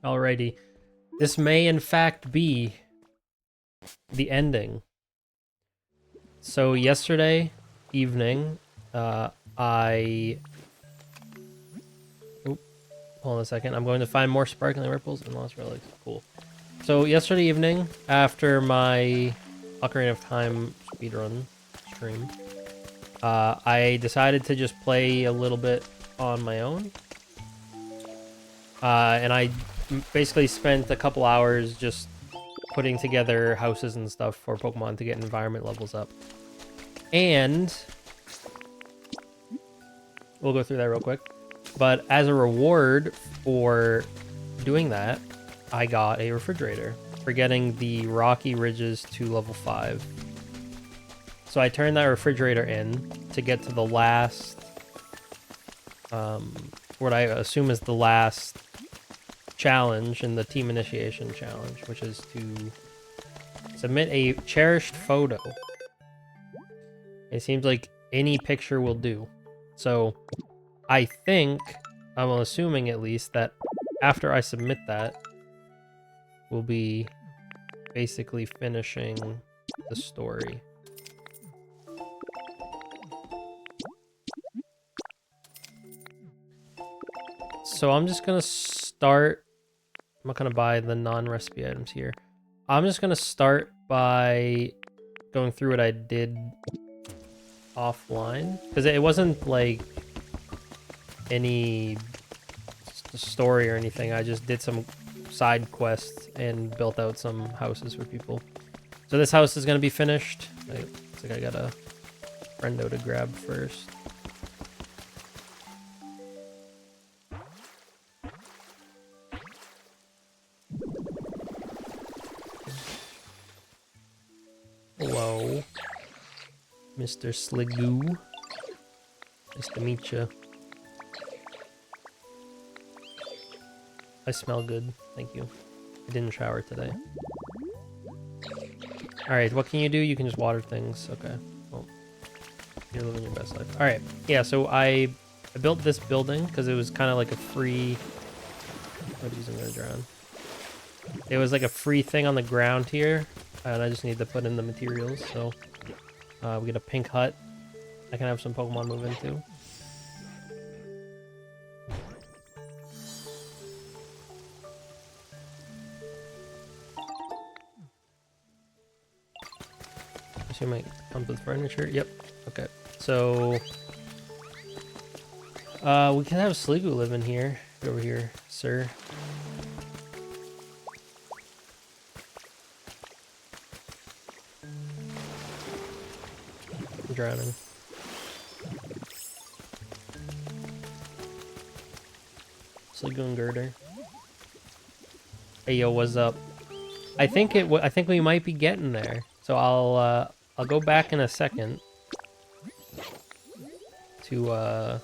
Alrighty. This may in fact be the ending. So yesterday evening, I... Oop, hold on a second. I'm going to find more sparkling ripples and lost relics. Cool. So yesterday evening, after my Ocarina of Time speedrun stream, I decided to just play a little bit on my own. And I basically spent a couple hours just putting together houses and stuff for Pokemon to get environment levels up. And we'll go through that real quick. But as a reward for doing that, I got a refrigerator for getting the Rocky Ridges to level 5. So I turned that refrigerator in to get to the last, what I assume is the last challenge in the team initiation challenge, which is to submit a cherished photo. It seems like any picture will do. So I think, I'm assuming at least, that after I submit that, we'll be basically finishing the story. So I'm just gonna start. I'm not gonna buy the non-recipe items here. I'm just gonna start by going through what I did offline, because it wasn't like any story or anything. I just did some side quests and built out some houses for people. So this house is gonna be finished. Looks like I got a friendo to grab first. Hello, Mr. Sligoo. Nice to meet you. I smell good, thank you. I didn't shower today. Alright, what can you do? You can just water things. Okay. Well, you're living your best life. Alright, yeah, so I built this building because it was kind of like a free... Oh, geez, I'm gonna drown. It was like a free thing on the ground here, and I just need to put in the materials, so... we get a pink hut. I can have some Pokemon move into. Assume it comes with furniture. Yep. Okay. So we can have Sliggoo live in here. Get over here, sir. I'm drowning. Sliggoo and Girder. Hey yo, what's up? I think we might be getting there. So I'll go back in a second to as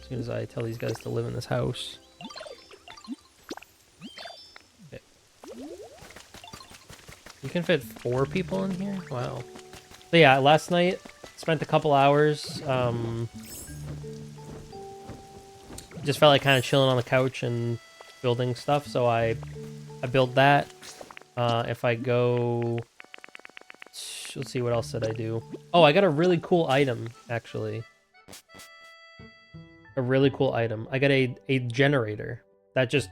soon as I tell these guys to live in this house. Okay. You can fit 4 people in here? Wow. So yeah, last night spent a couple hours just felt like kind of chilling on the couch and building stuff, so I built that. If I go... Let's see, what else did I do? Oh, I got a really cool item, actually. A really cool item. I got a generator that just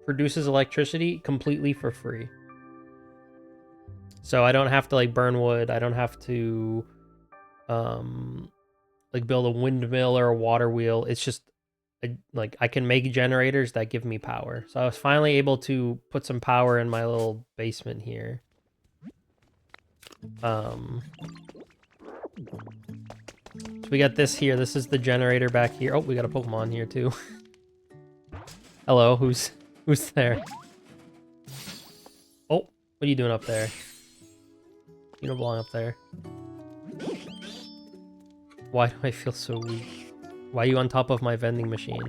produces electricity completely for free. So I don't have to, like, burn wood. I don't have to, like, build a windmill or a water wheel. It's just... like, I can make generators that give me power. So I was finally able to put some power in my little basement here. So we got this here. This is the generator back here. Oh, we got a Pokemon here too. Hello, who's there? Oh, what are you doing up there? You don't belong up there. Why do I feel so weak? Why are you on top of my vending machine?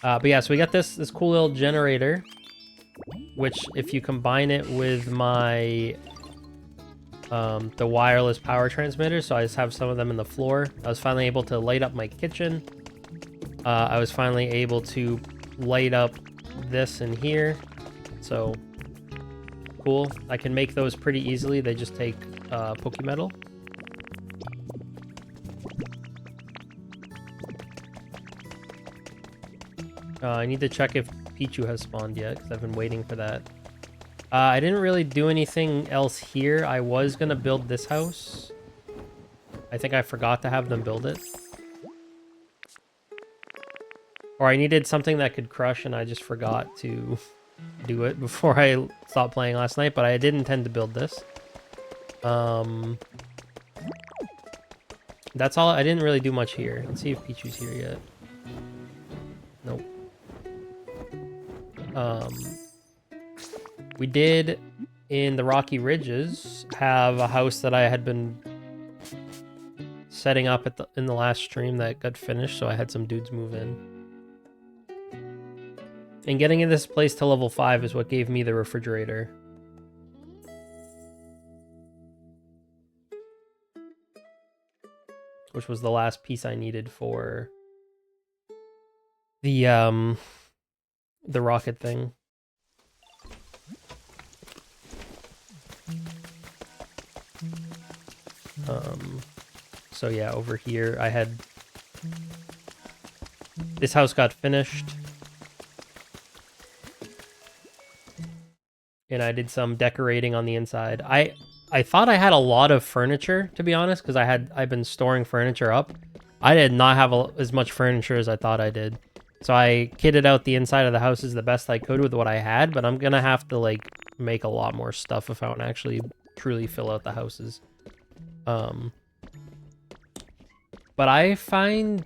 But yeah, so we got this cool little generator, which if you combine it with my the wireless power transmitters, so I just have some of them in the floor. I was finally able to light up my kitchen. I was finally able to light up this in here, so cool. I can make those pretty easily. They just take Pokemetal. I need to check if Pichu has spawned yet, because I've been waiting for that. I didn't really do anything else here. I was going to build this house. I think I forgot to have them build it. Or I needed something that could crush, and I just forgot to do it before I stopped playing last night, but I did intend to build this. That's all. I didn't really do much here. Let's see if Pichu's here yet. Nope. We did, in the Rocky Ridges, have a house that I had been setting up in the last stream that got finished, so I had some dudes move in. And getting in this place to level 5 is what gave me the refrigerator. Which was the last piece I needed for the rocket thing. So yeah, over here I had this house got finished, and I did some decorating on the inside. I thought I had a lot of furniture, to be honest, because I've been storing furniture up. I did not have as much furniture as I thought I did. So I kitted out the inside of the houses the best I could with what I had, but I'm gonna have to like make a lot more stuff if I want to actually truly fill out the houses. But I find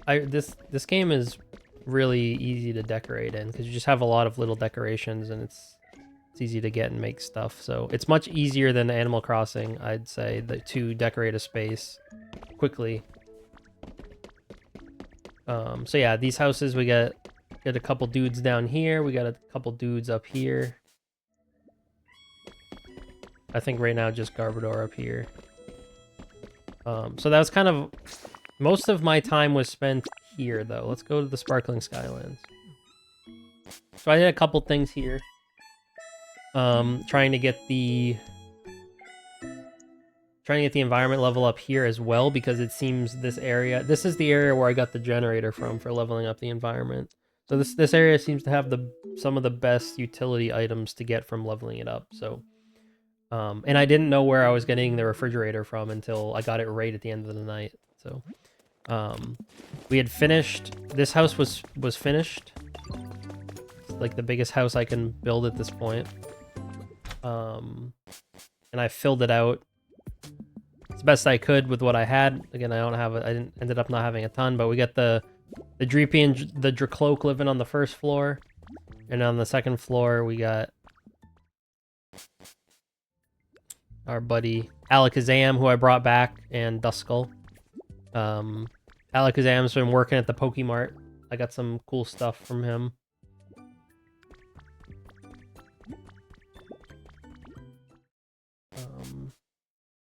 this game is really easy to decorate in, because you just have a lot of little decorations, and it's easy to get and make stuff. So it's much easier than Animal Crossing, I'd say, to decorate a space quickly. So yeah, these houses, we get a couple dudes down here. We got a couple dudes up here. I think right now just Garbodor up here. So that was kind of... Most of my time was spent here, though. Let's go to the Sparkling Skylands. So I did a couple things here. Trying to get the environment level up here as well, because it seems this is the area where I got the generator from for leveling up the environment. So this area seems to have some of the best utility items to get from leveling it up. So, and I didn't know where I was getting the refrigerator from until I got it right at the end of the night. So, we had finished. This house was finished. It's like the biggest house I can build at this point. And I filled it out as best I could with what I had. Again, I ended up not having a ton, but we got the Dreepy and the Dracloak living on the first floor, and on the second floor we got our buddy Alakazam, who I brought back, and Duskull. Alakazam's been working at the Pokemart. I got some cool stuff from him.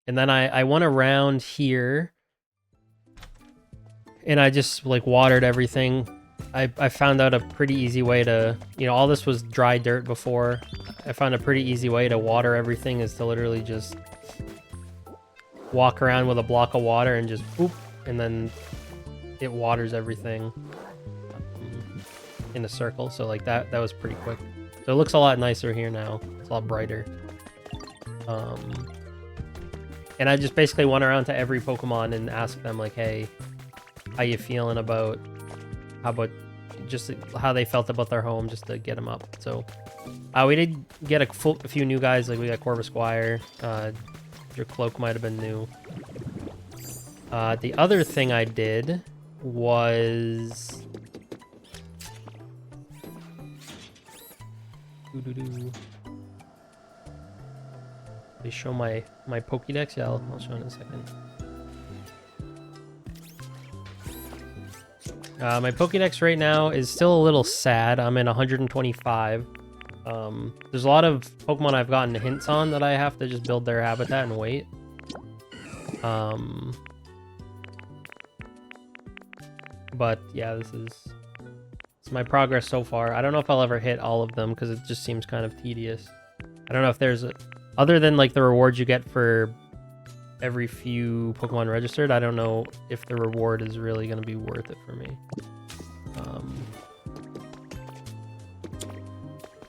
And then I went around here, and I just like watered everything. I found out a pretty easy way to, all this was dry dirt before. I found a pretty easy way to water everything is to literally just walk around with a block of water and just boop, and then it waters everything in a circle. So like that was pretty quick. So it looks a lot nicer here now. It's a lot brighter. And I just basically went around to every Pokemon and asked them, like, hey, how you feeling about just how they felt about their home, just to get them up. So we did get a few new guys. Like, we got Corvisquire. Your cloak might have been new. The other thing I did was... They show my Pokédex? Yeah, I'll show it in a second. My Pokédex right now is still a little sad. I'm in 125. There's a lot of Pokemon I've gotten hints on that I have to just build their habitat and wait. But yeah, this is my progress so far. I don't know if I'll ever hit all of them because it just seems kind of tedious. I don't know if there's other than like the rewards you get for every few Pokemon registered, I don't know if the reward is really going to be worth it for me.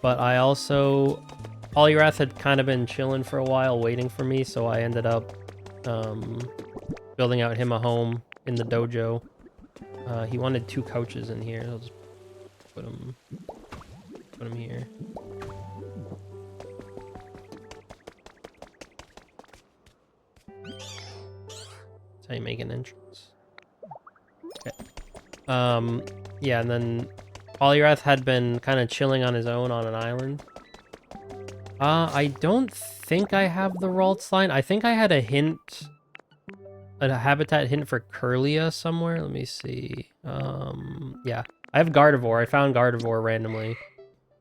But I also... Poliwrath had kind of been chilling for a while, waiting for me, so I ended up building out him a home in the dojo. He wanted 2 couches in here. I'll just put him here. That's how you make an entrance. Okay. Yeah, and then Poliwrath had been kind of chilling on his own on an island. I don't think I have the Ralts line. I think I had a hint, a habitat hint for Curlia somewhere. Let me see. Yeah, I have Gardevoir. I found Gardevoir randomly.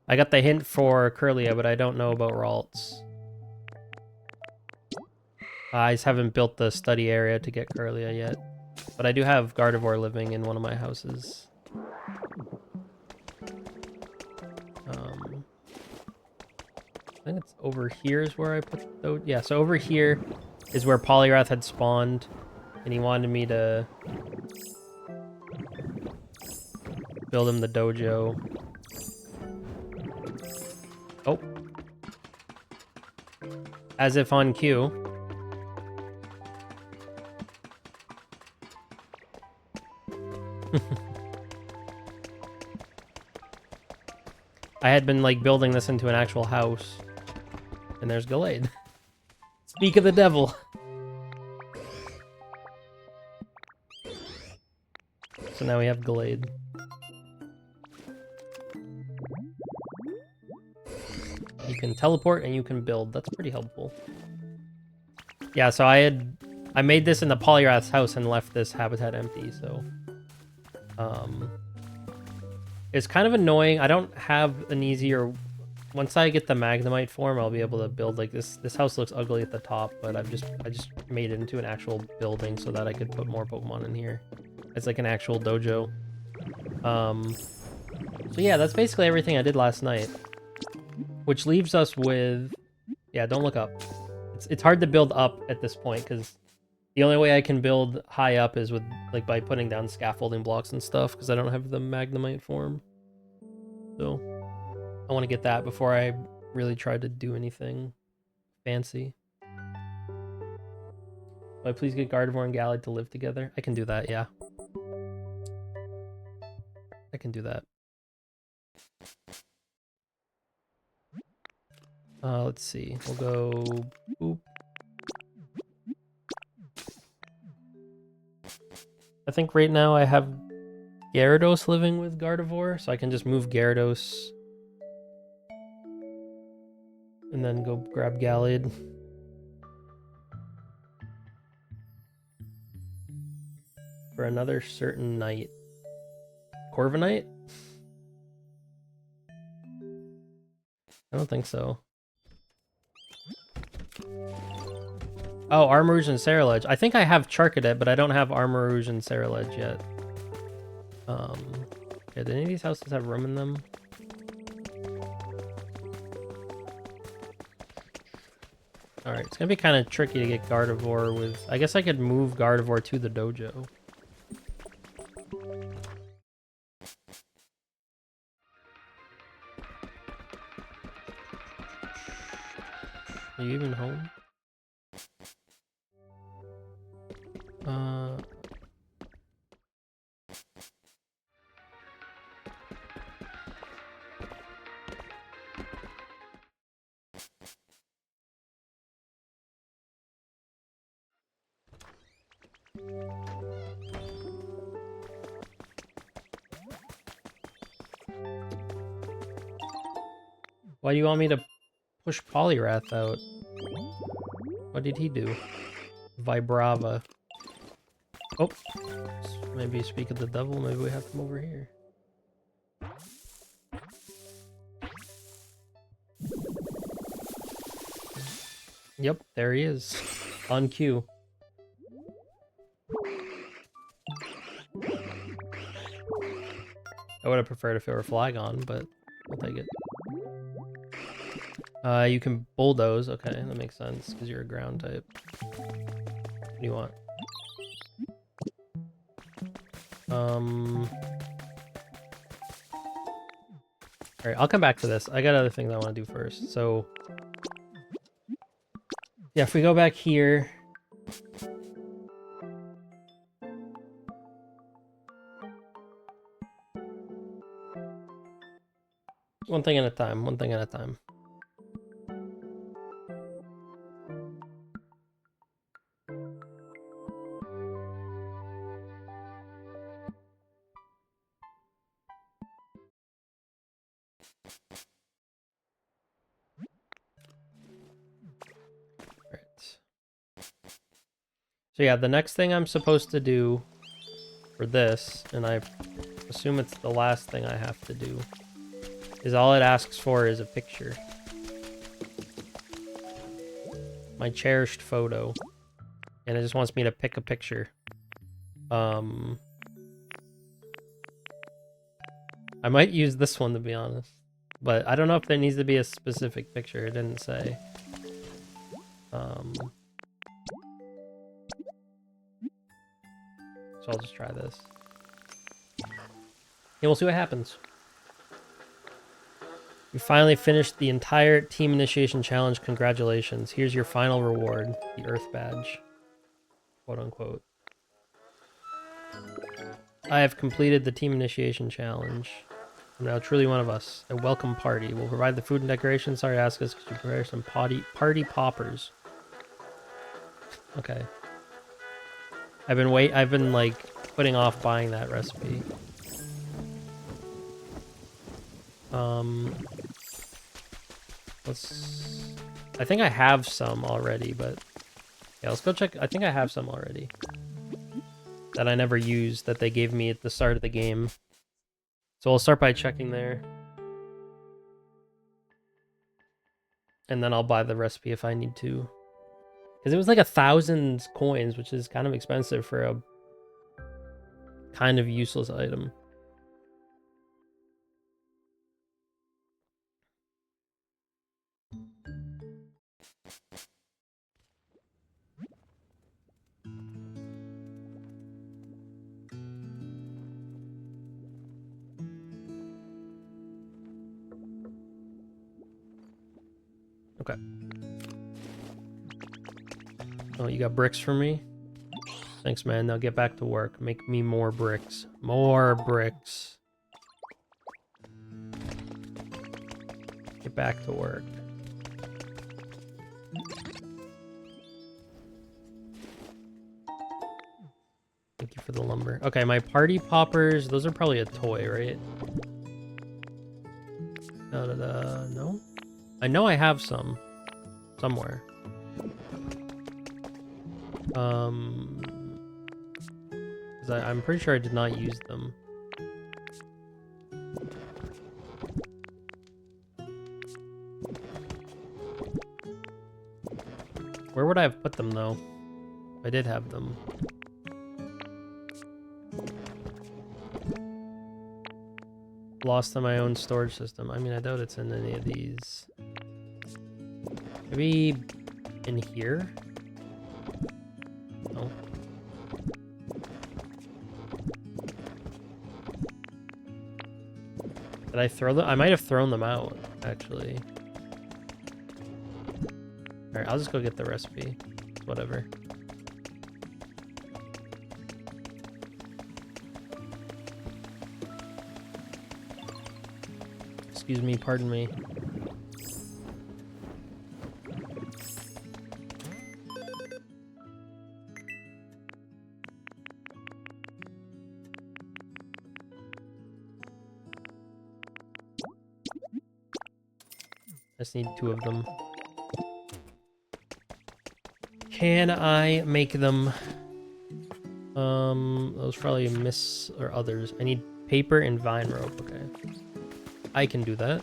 I got the hint for Curlia, but I don't know about Ralts. I just haven't built the study area to get Curlia yet. But I do have Gardevoir living in one of my houses. I think it's over here is where I put those. Yeah, so over here is where Poliwrath had spawned, and he wanted me to build him the dojo. Oh. As if on cue. I had been like building this into an actual house. And there's Gallade. Speak of the devil. So now we have Gallade. You can teleport and you can build. That's pretty helpful. Yeah, so I made this in the Poliwrath's house and left this habitat empty, so it's kind of annoying. I don't have an easier... Once I get the Magnemite form, I'll be able to build like this. This house looks ugly at the top, but I just made it into an actual building so that I could put more Pokemon in here. It's like an actual dojo. So yeah, that's basically everything I did last night. Which leaves us with... Yeah, don't look up. It's hard to build up at this point, because the only way I can build high up is with like by putting down scaffolding blocks and stuff, because I don't have the Magnemite form. So I want to get that before I really try to do anything fancy. Will I please get Gardevoir and Gallade to live together? I can do that, yeah. I can do that. Let's see. We'll go... Boop. I think right now I have Gyarados living with Gardevoir, so I can just move Gyarados and then go grab Gallade. For another certain night. Corviknight? I don't think so. Oh, Armarouge and Ceruledge. I think I have Charcadet, but I don't have Armarouge and Ceruledge yet. Yeah, do any of these houses have room in them? Alright, it's gonna be kind of tricky to get Gardevoir with... I guess I could move Gardevoir to the dojo. Are you even home? Why do you want me to push Poliwrath out? What did he do? Vibrava. Oh, maybe speak of the devil. Maybe we have him over here. Yep, there he is. On cue. I would have preferred if it were Flygon, but I'll take it. You can bulldoze. Okay, that makes sense because you're a ground type. What do you want? Alright, I'll come back to this. I got other things I want to do first. So, yeah, if we go back here... One thing at a time, one thing at a time. So yeah, the next thing I'm supposed to do for this, and I assume it's the last thing I have to do, is all it asks for is a picture. My cherished photo. And it just wants me to pick a picture. I might use this one to be honest. But I don't know if there needs to be a specific picture. It didn't say. So I'll just try this. And we'll see what happens. You finally finished the entire team initiation challenge. Congratulations. Here's your final reward, the Earth Badge. Quote unquote. I have completed the team initiation challenge. I'm now truly one of us. A welcome party. We'll provide the food and decorations. Sorry to ask us, could you prepare some party poppers? Okay. I've been like putting off buying that recipe. I think I have some already, but yeah, let's go check. I think I have some already that I never used that they gave me at the start of the game. So I'll start by checking there. And then I'll buy the recipe if I need to. Because it was like 1,000 coins, which is kind of expensive for a kind of useless item. Okay. Oh, you got bricks for me? Thanks, man. Now get back to work. Make me more bricks. More bricks. Get back to work. Thank you for the lumber. Okay, my party poppers, those are probably a toy, right? No? I know I have some. Somewhere. I'm pretty sure I did not use them. Where would I have put them, though? I did have them. Lost in my own storage system. I mean, I doubt it's in any of these. Maybe in here? No. Did I throw them? I might have thrown them out, actually. Alright, I'll just go get the recipe. Whatever. Excuse me, pardon me. I just need 2 of them. Can I make them? Those probably miss or others. I need paper and vine rope. Okay. I can do that.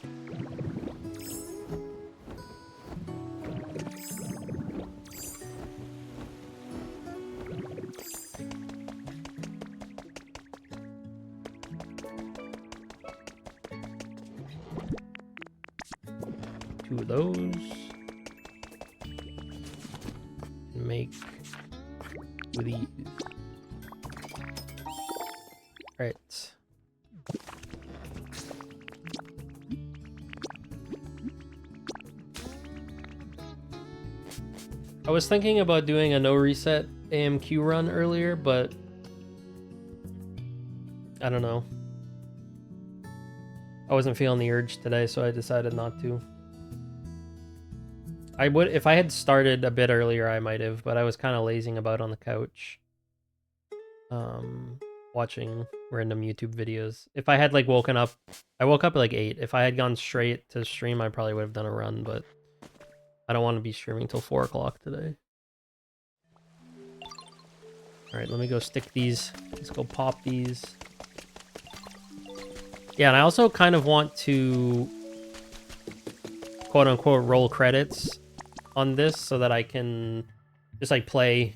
2 of those. Make 2 of these. Right. I was thinking about doing a no reset AMQ run earlier, but I don't know. I wasn't feeling the urge today, so I decided not to. I would, if I had started a bit earlier, I might have, but I was kind of lazing about on the couch, watching random YouTube videos. If I had like woken up, I woke up at like 8. If I had gone straight to stream, I probably would have done a run, but I don't want to be streaming till 4 o'clock today. All right, let me go stick these. Let's go pop these. Yeah, and I also kind of want to quote unquote roll credits on this so that I can just like play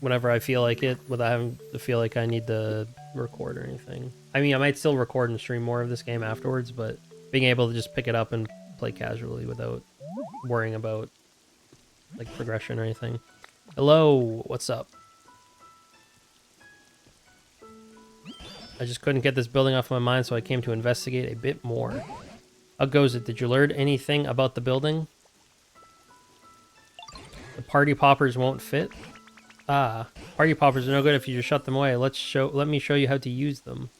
whenever I feel like it without having to feel like I need to record or anything. I mean, I might still record and stream more of this game afterwards, but being able to just pick it up and play casually without worrying about like progression or anything. Hello, what's up? I just couldn't get this building off my mind, so I came to investigate a bit more. How goes it? Did you learn anything about the building? The party poppers won't fit? Ah, party poppers are no good if you just shut them away. Let me show you how to use them.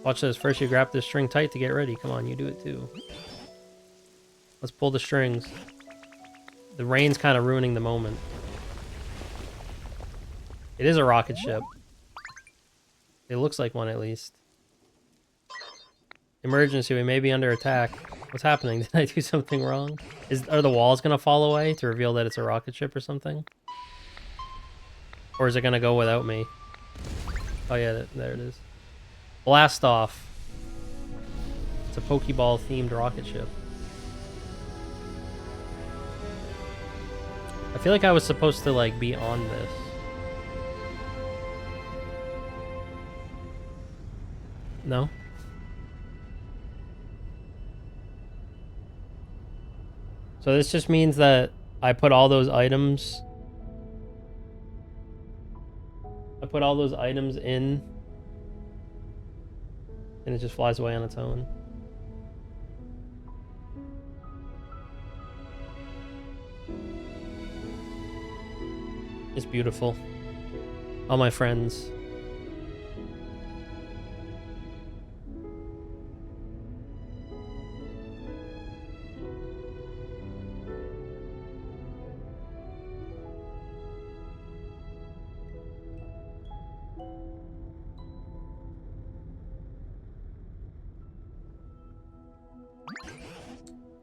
Watch this. First you grab this string tight to get ready. Come on, you do it too. Let's pull the strings. The rain's kind of ruining the moment. It is a rocket ship. It looks like one at least. Emergency, we may be under attack. What's happening? Did I do something wrong? Are the walls gonna fall away to reveal that it's a rocket ship or something? Or is it gonna go without me? Oh yeah, there it is. Blast off. It's a Pokeball themed rocket ship. I feel like I was supposed to like be on this. No? So this just means that I put all those items... I put all those items in... and it just flies away on its own. It's beautiful. All my friends.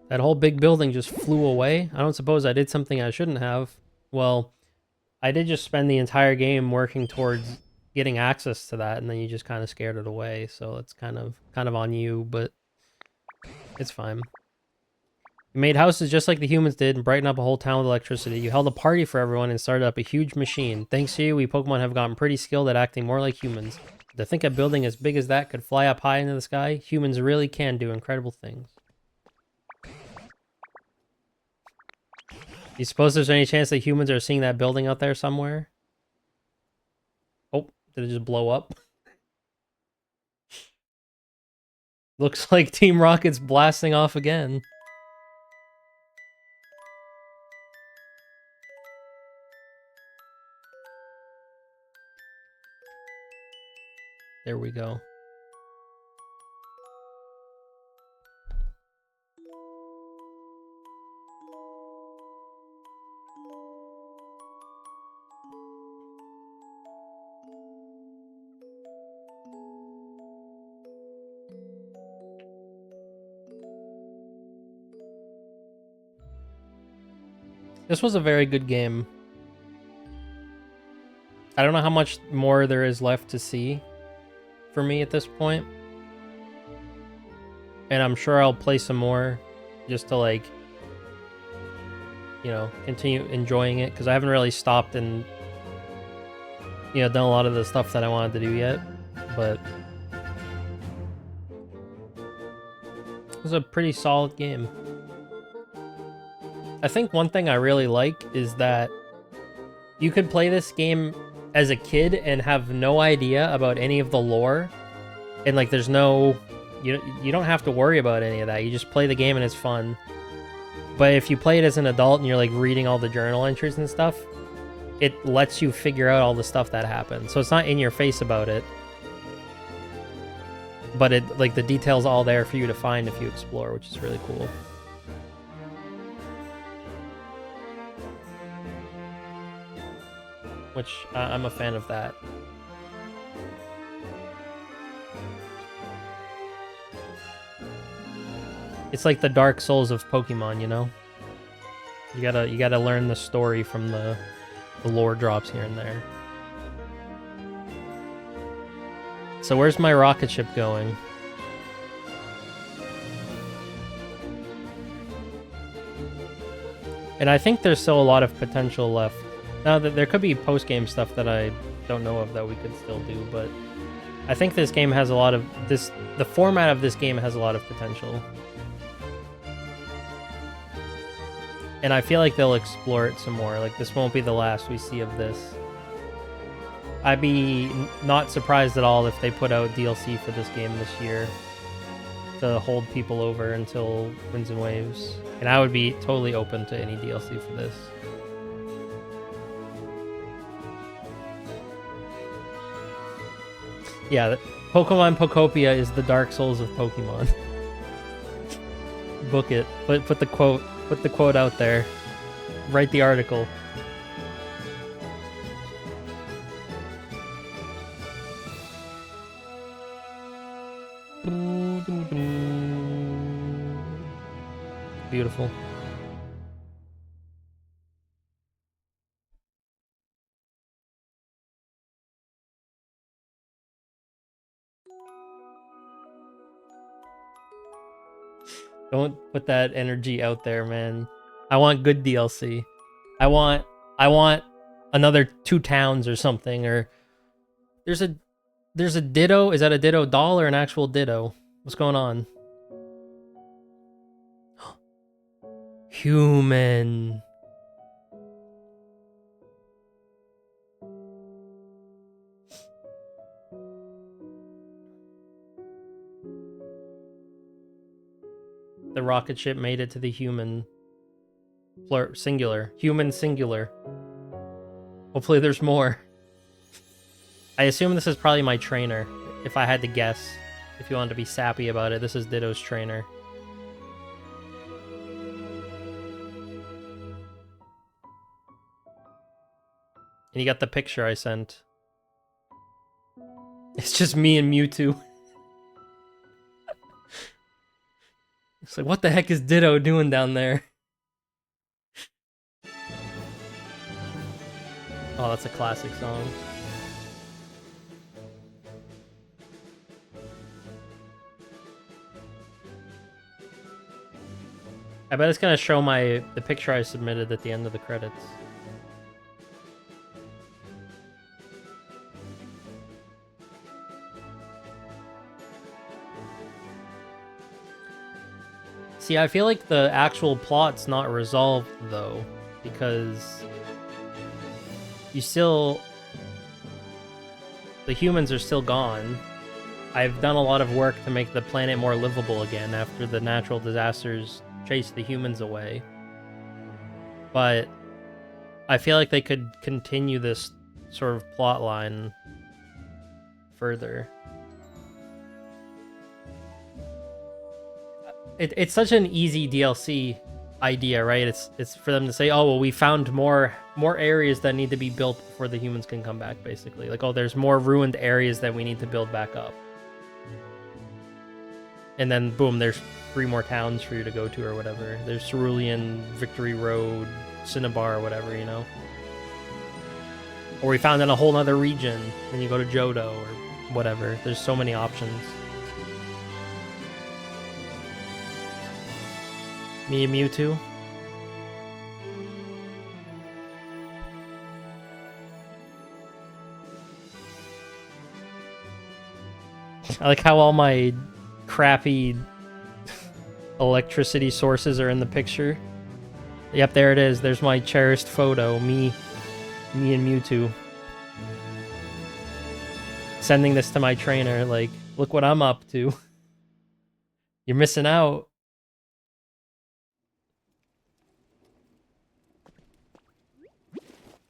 That whole big building just flew away. I don't suppose I did something I shouldn't have. Well, I did just spend the entire game working towards getting access to that, and then you just kind of scared it away. So it's kind of on you, but it's fine. You made houses just like the humans did and brightened up a whole town with electricity. You held a party for everyone and started up a huge machine. Thanks to you, we Pokemon have gotten pretty skilled at acting more like humans. To think a building as big as that could fly up high into the sky, humans really can do incredible things. You suppose there's any chance that humans are seeing that building out there somewhere? Oh, did it just blow up? Looks like Team Rocket's blasting off again. There we go. This was a very good game. I don't know how much more there is left to see for me at this point. And I'm sure I'll play some more just to like, you know, continue enjoying it, because I haven't really stopped and, you know, done a lot of the stuff that I wanted to do yet. But It was a pretty solid game. I think one thing I really like is that you could play this game as a kid and have no idea about any of the lore. And like there's no you don't have to worry about any of that. You just play the game and it's fun. But if you play it as an adult and you're like reading all the journal entries and stuff, it lets you figure out all the stuff that happened. So it's not in your face about it. But it like the details all there for you to find if you explore, which is really cool. Which I'm a fan of that. It's like the Dark Souls of Pokemon, you know? You gotta learn the story from the lore drops here and there. So where's my rocket ship going? And I think there's still a lot of potential left. Now, there could be post-game stuff that I don't know of that we could still do, but I think this game has a lot of... The format of this game has a lot of potential. And I feel like they'll explore it some more. Like, this won't be the last we see of this. I'd be not surprised at all if they put out DLC for this game this year to hold people over until Winds and Waves. And I would be totally open to any DLC for this. Yeah, Pokemon Pokopia is the Dark Souls of Pokemon. Book it. Put the quote out there. Write the article. Beautiful. Don't put that energy out there, man. I want good DLC. I want another 2 towns or something. Or there's a Ditto. Is that a Ditto doll or an actual Ditto? What's going on? Human. The rocket ship made it to the human singular. Human singular. Hopefully there's more. I assume this is probably my trainer, if I had to guess. If you wanted to be sappy about it, this is Ditto's trainer. And you got the picture I sent. It's just me and Mewtwo. It's like, what the heck is Ditto doing down there? Oh, that's a classic song. I bet it's gonna show the picture I submitted at the end of the credits. See, I feel like the actual plot's not resolved, though, because the humans are still gone. I've done a lot of work to make the planet more livable again after the natural disasters chased the humans away. But I feel like they could continue this sort of plot line further. It's such an easy DLC idea, right? It's for them to say, oh, well, we found more areas that need to be built before the humans can come back, basically. Like, oh, there's more ruined areas that we need to build back up. And then, boom, there's 3 more towns for you to go to or whatever. There's Cerulean, Victory Road, Cinnabar, or whatever, you know? Or we found in a whole nother region, and you go to Johto or whatever. There's so many options. Me and Mewtwo. I like how all my crappy electricity sources are in the picture. Yep, there it is. There's my cherished photo. Me and Mewtwo. Sending this to my trainer, like, look what I'm up to. You're missing out.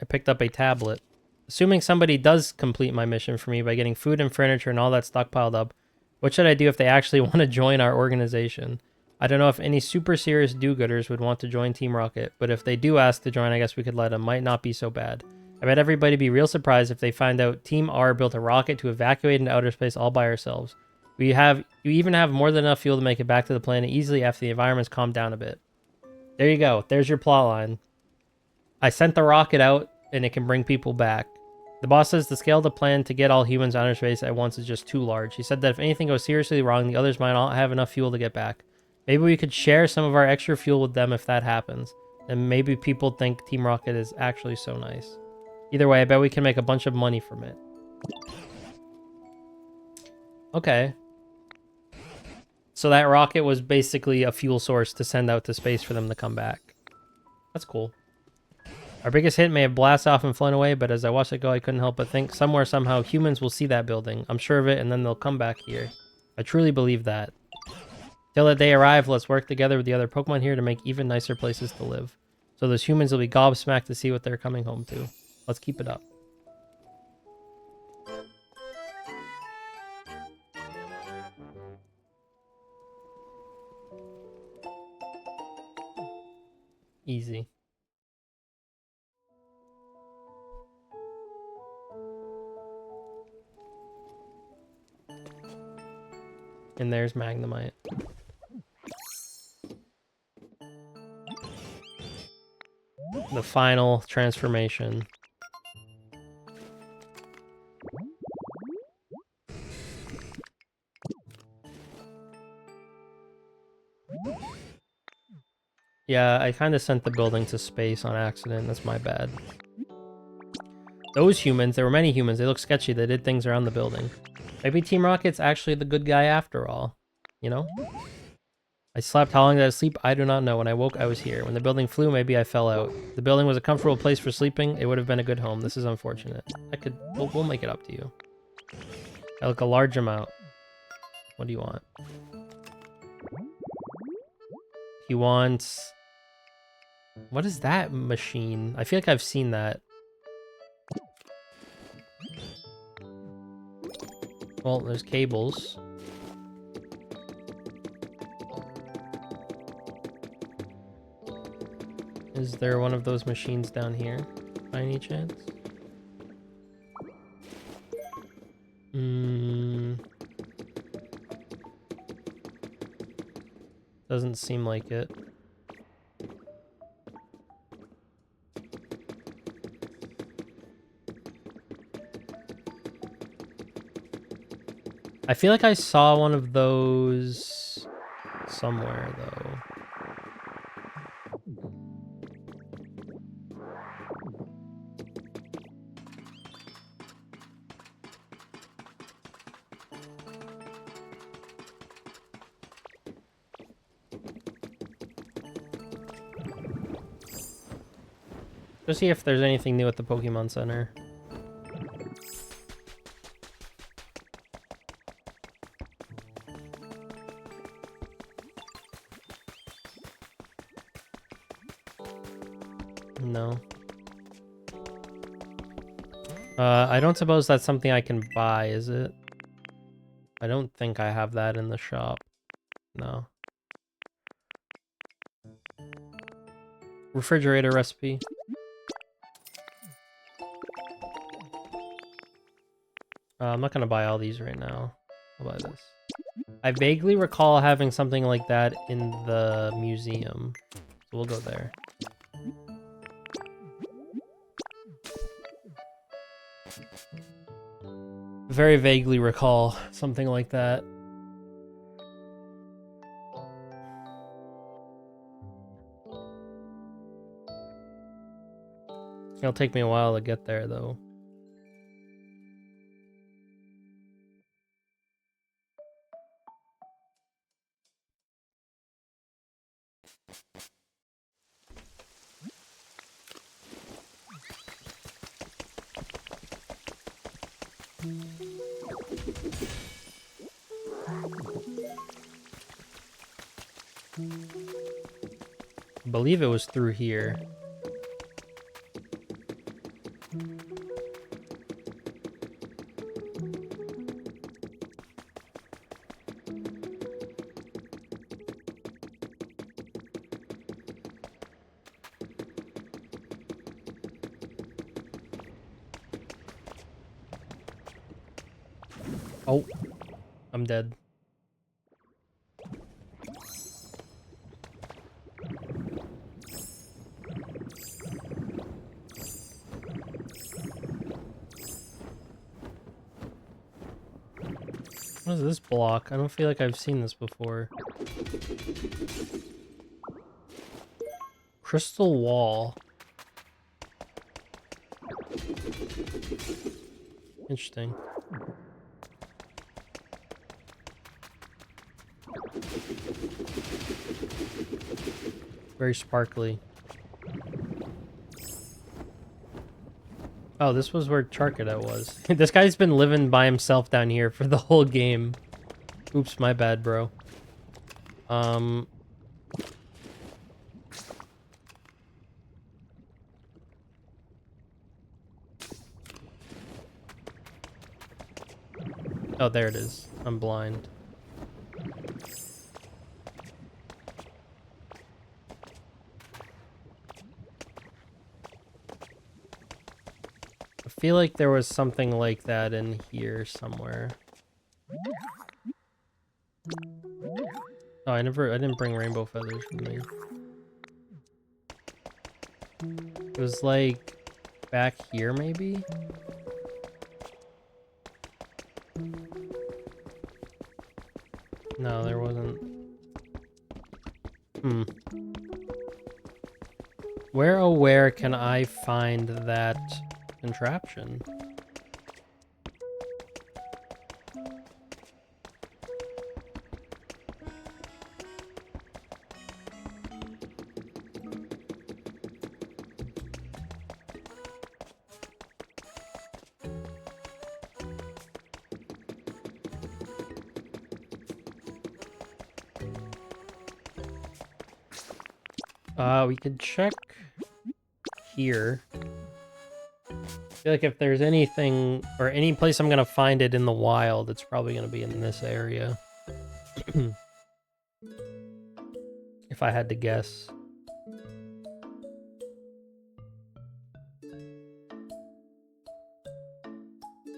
I picked up a tablet. Assuming somebody does complete my mission for me by getting food and furniture and all that stockpiled up, what should I do if they actually want to join our organization? I don't know if any super serious do-gooders would want to join Team Rocket, but if they do ask to join, I guess we could let them. Might not be so bad. I bet everybody be real surprised if they find out Team R built a rocket to evacuate into outer space all by ourselves. You even have more than enough fuel to make it back to the planet easily after the environment's calmed down a bit. There you go. There's your plot line. I sent the rocket out, and it can bring people back. The boss says the scale of the plan to get all humans out of space at once is just too large. He said that if anything goes seriously wrong, the others might not have enough fuel to get back. Maybe we could share some of our extra fuel with them if that happens. And maybe people think Team Rocket is actually so nice. Either way, I bet we can make a bunch of money from it. Okay. So that rocket was basically a fuel source to send out to space for them to come back. That's cool. Our biggest hit may have blasted off and flown away, but as I watched it go, I couldn't help but think somewhere, somehow, humans will see that building. I'm sure of it, and then they'll come back here. I truly believe that. Till that day arrives, let's work together with the other Pokemon here to make even nicer places to live. So those humans will be gobsmacked to see what they're coming home to. Let's keep it up. Easy. And there's Magnemite. The final transformation. Yeah, I kind of sent the building to space on accident. That's my bad. Those humans, there were many humans. They look sketchy. They did things around the building. Maybe Team Rocket's actually the good guy after all. You know? I slept. How long did I sleep? I do not know. When I woke, I was here. When the building flew, maybe I fell out. The building was a comfortable place for sleeping. It would have been a good home. This is unfortunate. We'll make it up to you. I look a large amount. What do you want? He wants... What is that machine? I feel like I've seen that. Well, there's cables. Is there one of those machines down here, by any chance? Doesn't seem like it. I feel like I saw one of those somewhere, though. Let's see if there's anything new at the Pokemon Center. No. I don't suppose that's something I can buy, is it? I don't think I have that in the shop. No. Refrigerator recipe. I'm not gonna buy all these right now. I'll buy this. I vaguely recall having something like that in the museum. So we'll go there. Very vaguely recall something like that. It'll take me a while to get there, though. I believe it was through here. Oh, I'm dead. What is this block? I don't feel like I've seen this before. Crystal wall. Interesting. Very sparkly. Oh, this was where Charcadet was. This guy's been living by himself down here for the whole game. Oops, my bad, bro. Oh, there it is. I'm blind. I feel like there was something like that in here somewhere. Oh, I didn't bring rainbow feathers with me. It was like back here, maybe? No, there wasn't. Where can I find that contraption? We could check here. I feel like if there's anything or any place I'm gonna find it in the wild, it's probably gonna be in this area. If I had to guess.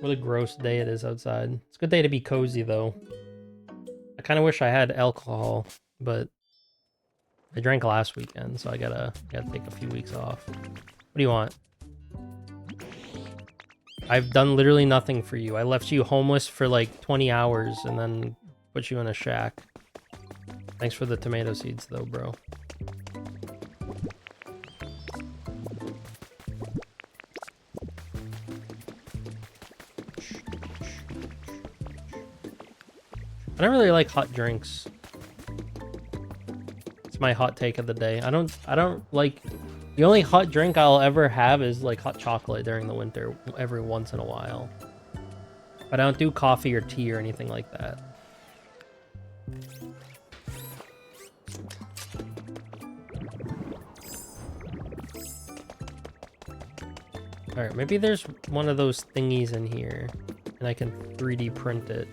What a gross day it is outside. It's a good day to be cozy though. I kind of wish I had alcohol, but I drank last weekend, so I gotta take a few weeks off. What do you want? I've done literally nothing for you. I left you homeless for like 20 hours and then put you in a shack. Thanks for the tomato seeds though, bro. I don't really like hot drinks. It's my hot take of the day. I don't like, the only hot drink I'll ever have is like hot chocolate during the winter every once in a while. But I don't do coffee or tea or anything like that. Alright, maybe there's one of those thingies in here and I can 3D print it.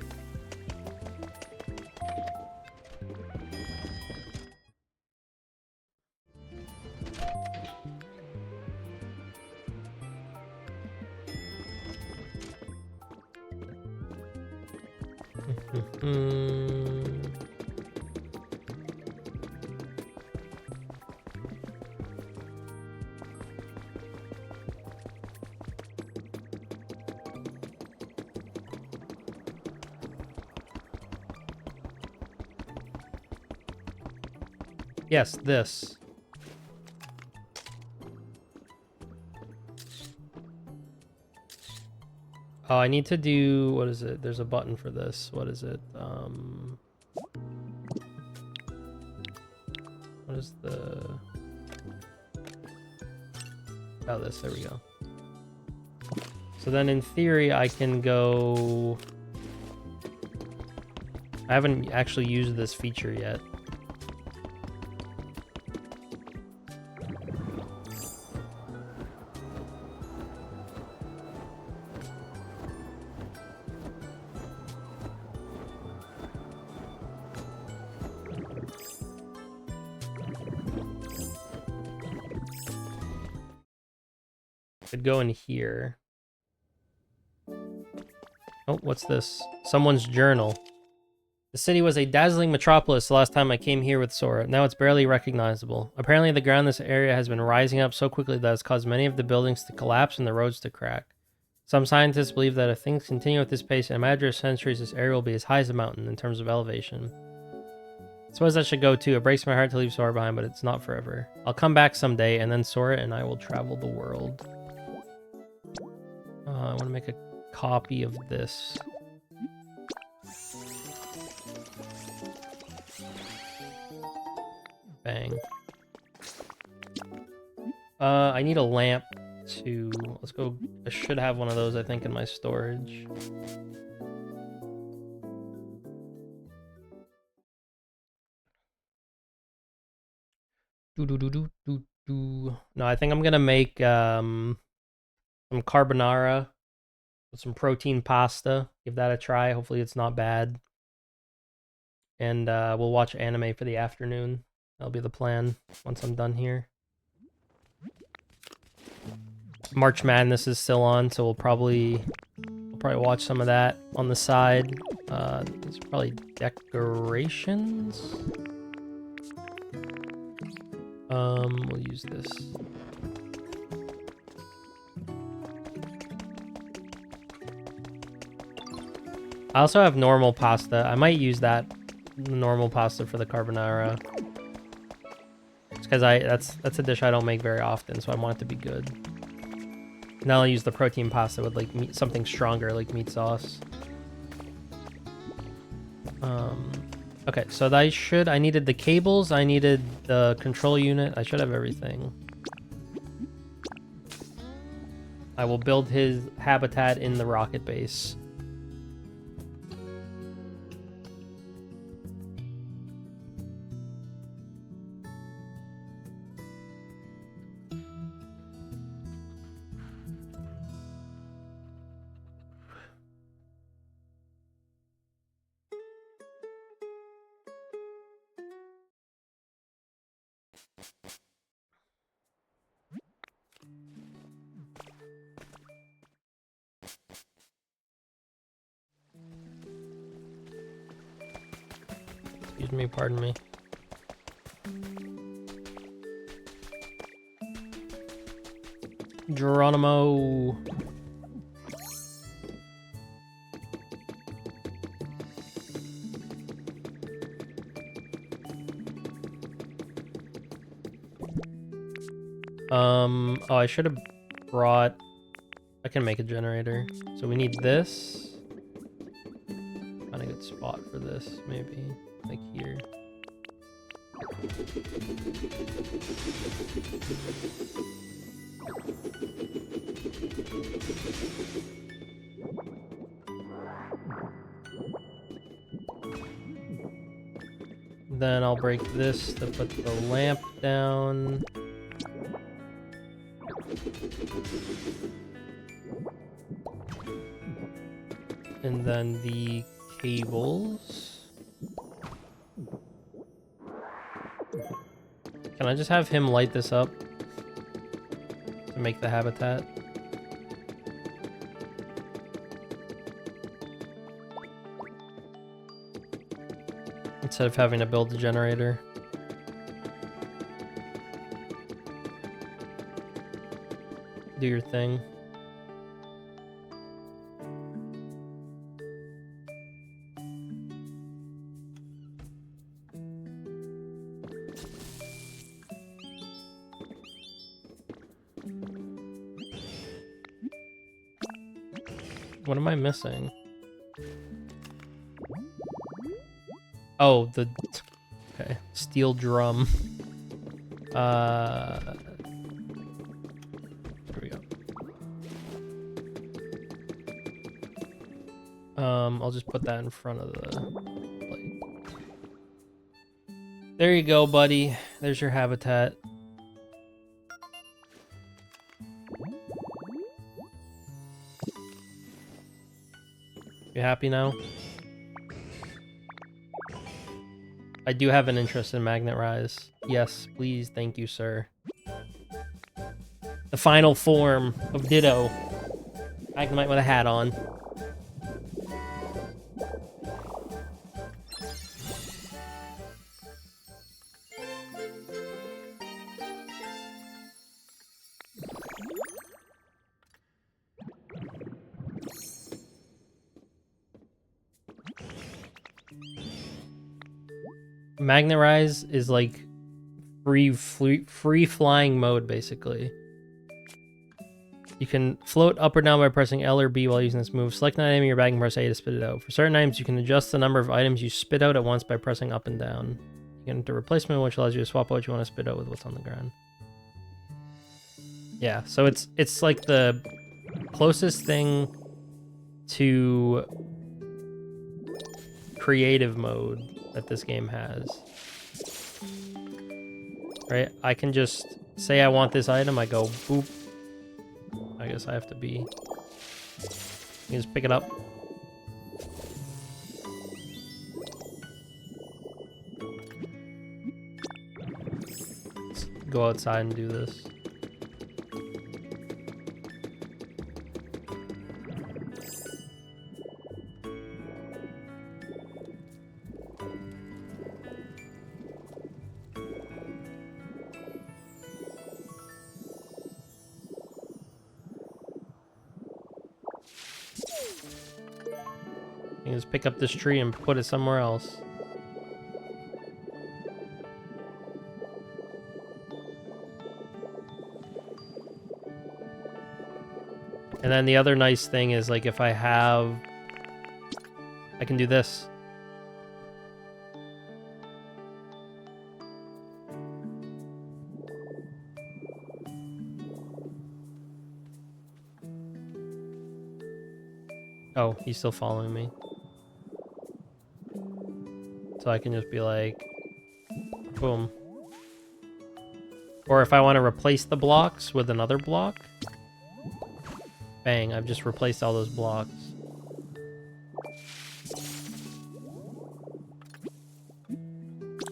Yes, this. Oh, I need to do, what is it? There's a button for this. What is it? What is the... Oh, this, there we go. So then in theory, I can go... I haven't actually used this feature yet. Could go in here. Oh, what's this? Someone's journal. The city was a dazzling metropolis the last time I came here with Sora. Now it's barely recognizable. Apparently the ground in this area has been rising up so quickly that it's caused many of the buildings to collapse and the roads to crack. Some scientists believe that if things continue at this pace, in a matter of centuries, this area will be as high as a mountain in terms of elevation. I suppose I should go too. It breaks my heart to leave Sora behind, but it's not forever. I'll come back someday, and then Sora and I will travel the world. I want to make a copy of this. Bang. I need a lamp to... Let's go... I should have one of those, I think, in my storage. No, I think I'm gonna make some carbonara with some protein pasta. Give that a try. Hopefully it's not bad. And we'll watch anime for the afternoon. That'll be the plan once I'm done here. March Madness is still on, so we'll probably watch some of that on the side. There's probably decorations. We'll use this. I also have normal pasta. I might use that normal pasta for the carbonara. It's because that's a dish I don't make very often, so I want it to be good. Now I'll use the protein pasta with like meat, something stronger like meat sauce. Okay, so I needed the cables, I needed the control unit, I should have everything. I will build his habitat in the rocket base. Excuse me, pardon me. Geronimo. Oh, I should have brought... I can make a generator. So we need this. Find a good spot for this, maybe. Like here. Then I'll break this to put the lamp down. And then the cables. Can I just have him light this up to make the habitat? Instead of having to build the generator. Do your thing. What am I missing? Oh, the... Okay. Steel drum. There we go. I'll just put that in front of the plate. There you go, buddy. There's your habitat. You happy now? I do have an interest in Magnet Rise. Yes, please. Thank you, sir. The final form of Ditto. Magnemite with a hat on. Magnet Rise is like free flying mode, basically. You can float up or down by pressing L or B while using this move. Select an item in your bag and press A to spit it out. For certain items, you can adjust the number of items you spit out at once by pressing up and down. You can enter replacement, which allows you to swap out what you want to spit out with what's on the ground. Yeah, so it's like the closest thing to creative mode that this game has. Right? I can just say I want this item, I go boop. I guess I have to be... You just pick it up. Let's go outside and do this. You can just pick up this tree and put it somewhere else. And then the other nice thing is, like, if I have... I can do this. Oh, he's still following me. So I can just be like, boom. Or if I want to replace the blocks with another block, bang, I've just replaced all those blocks.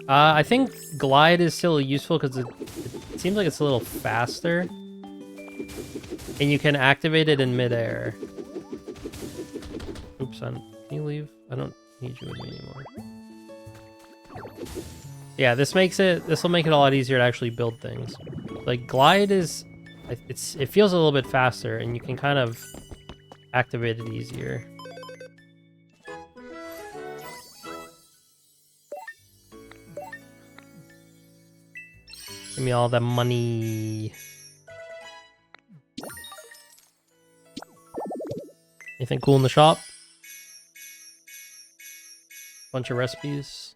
I think glide is still useful because it seems like it's a little faster. And you can activate it in midair. Oops, can you leave? I don't need you with me anymore. Yeah, this will make it a lot easier to actually build things. Like, glide is, it feels a little bit faster, and you can kind of activate it easier. Give me all the money. Anything cool in the shop? Bunch of recipes.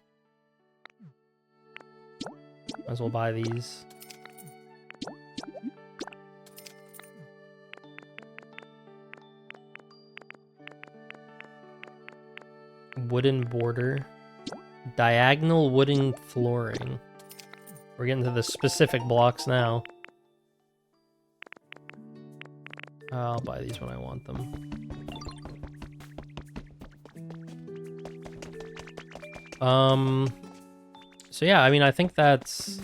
Might as well buy these. Wooden border. Diagonal wooden flooring. We're getting to the specific blocks now. I'll buy these when I want them. So yeah, I mean, I think that's...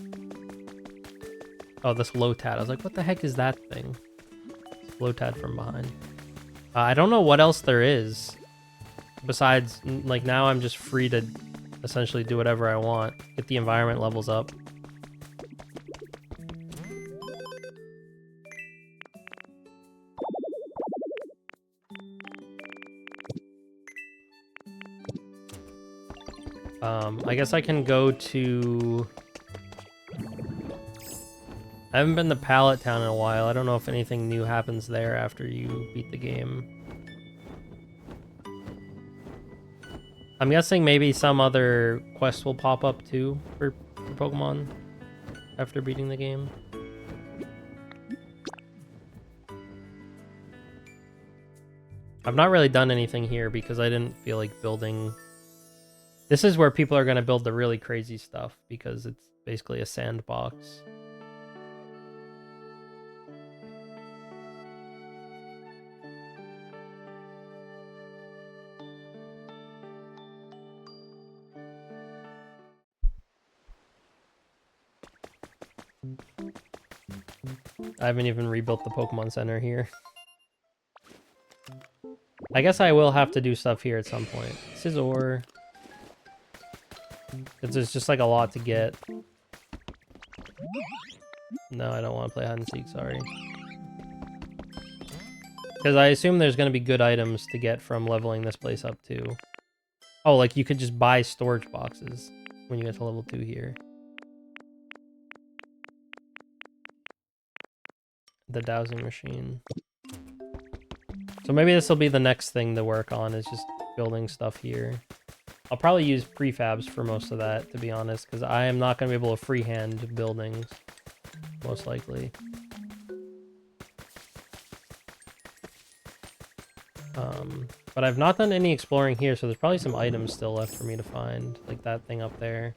Oh, this Lotad. I was like, what the heck is that thing? Lotad from behind. I don't know what else there is. Besides, like, now I'm just free to essentially do whatever I want. Get the environment levels up. I guess I can go to... I haven't been to Pallet Town in a while. I don't know if anything new happens there after you beat the game. I'm guessing maybe some other quest will pop up too for Pokemon after beating the game. I've not really done anything here because I didn't feel like building. This is where people are going to build the really crazy stuff because it's basically a sandbox. I haven't even rebuilt the Pokemon Center here. I guess I will have to do stuff here at some point. Scizor. Because there's just like a lot to get. No, I don't want to play hide and seek, sorry. Because I assume there's going to be good items to get from leveling this place up too. Oh, like you could just buy storage boxes when you get to level 2 here. The dowsing machine. So maybe this will be the next thing to work on, is just building stuff here. I'll probably use prefabs for most of that, to be honest, because I am not going to be able to freehand buildings, most likely. But I've not done any exploring here, so there's probably some items still left for me to find, like that thing up there.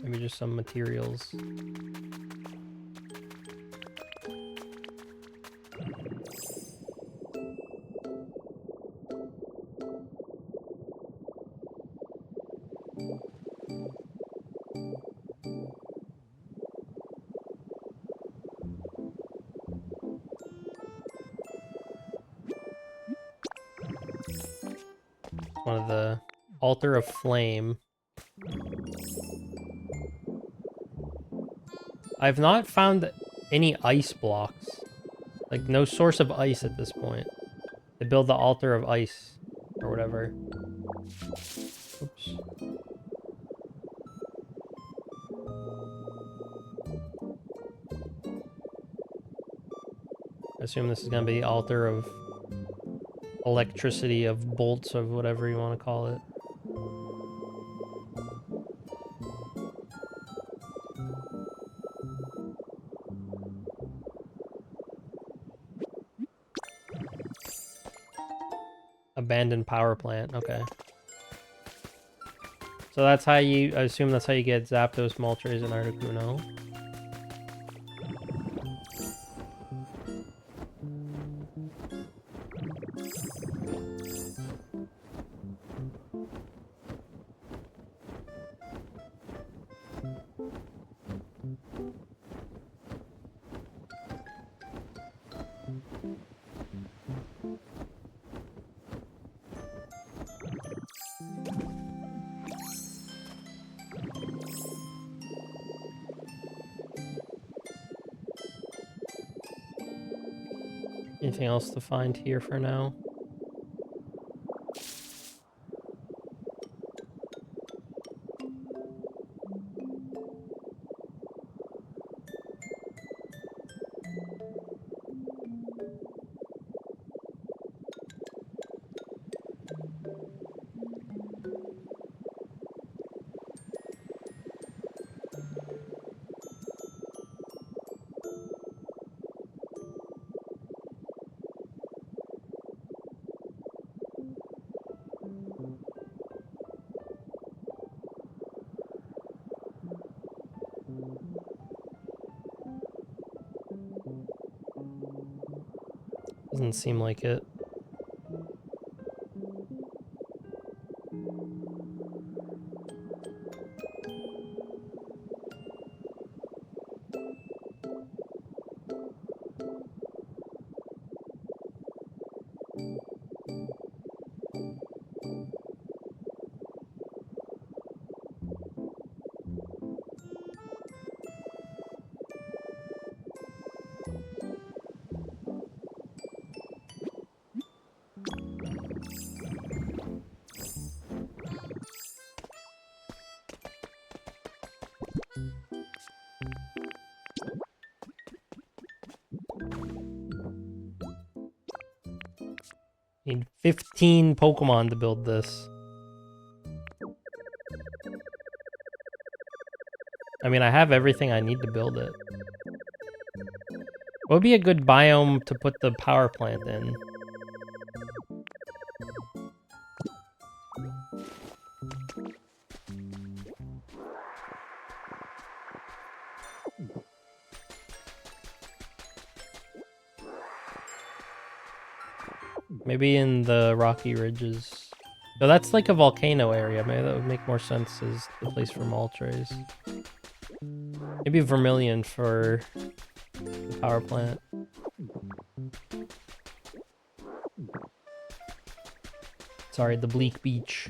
Maybe just some materials. One of the Altar of Flame. I've not found any ice blocks. Like, no source of ice at this point. They build the Altar of Ice, or whatever. Oops. I assume this is gonna be the Altar of Electricity, of Bolts, of whatever you want to call it. Abandoned power plant, okay. So that's how you, I assume that's how you get Zapdos, Moltres, and Articuno. Anything else to find here for now? Doesn't seem like it. Need 15 Pokemon to build this. I mean, I have everything I need to build it. What would be a good biome to put the power plant in? Maybe in the Rocky Ridges. So that's like a volcano area. Maybe that would make more sense as the place for Moltres. Maybe Vermilion for the power plant. Sorry, the Bleak Beach.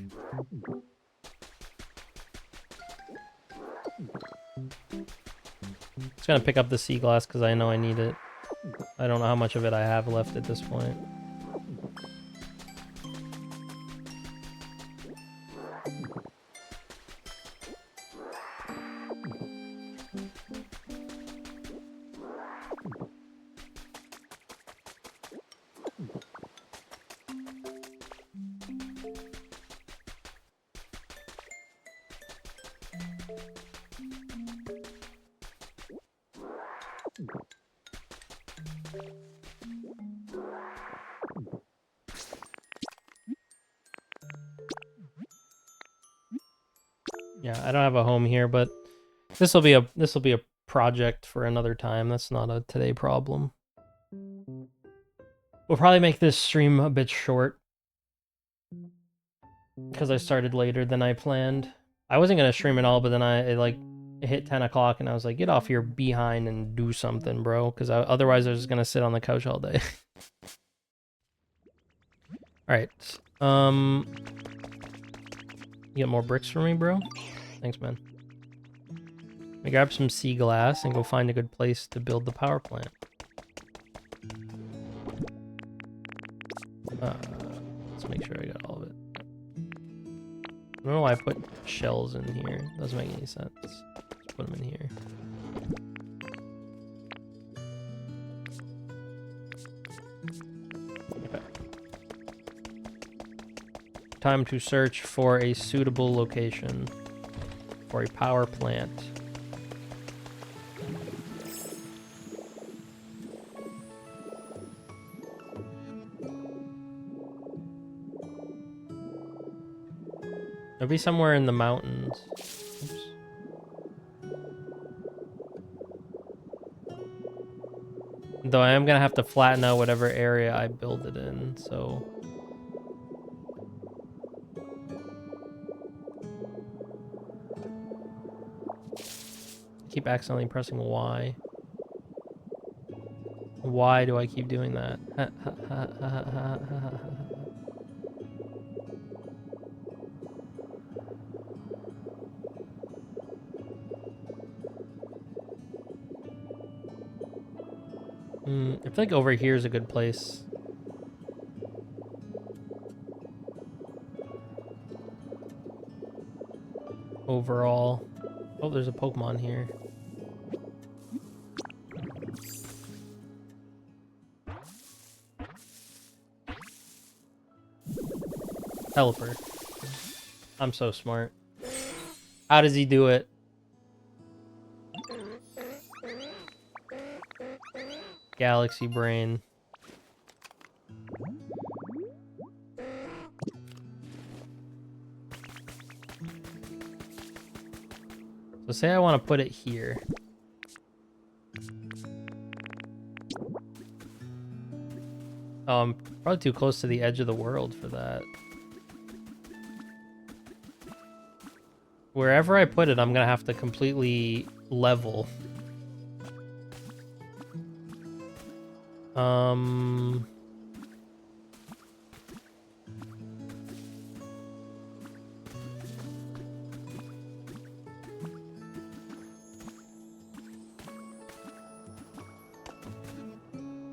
Just gonna pick up the sea glass because I know I need it. I don't know how much of it I have left at this point. Yeah, I don't have a home here, but this will be a project for another time. That's not a today problem. We'll probably make this stream a bit short because I started later than I planned. I wasn't gonna stream at all, but then it hit 10 o'clock and I was like, get off your behind and do something, bro, because otherwise I was just gonna sit on the couch all day. All right, you get more bricks for me, bro? Thanks, man. Let me grab some sea glass and go find a good place to build the power plant. Let's make sure I got all of it. I don't know why I put shells in here. Doesn't make any sense. Let's put them in here. Okay. Time to search for a suitable location for a power plant. It'll be somewhere in the mountains. Oops. Though I am gonna have to flatten out whatever area I build it in, so. I keep accidentally pressing Y. Why do I keep doing that? I feel like over here is a good place. Overall. Oh, there's a Pokemon here. Helper. I'm so smart. How does he do it? Galaxy brain. So say I want to put it here. Oh, I'm probably too close to the edge of the world for that. Wherever I put it, I'm gonna have to completely level.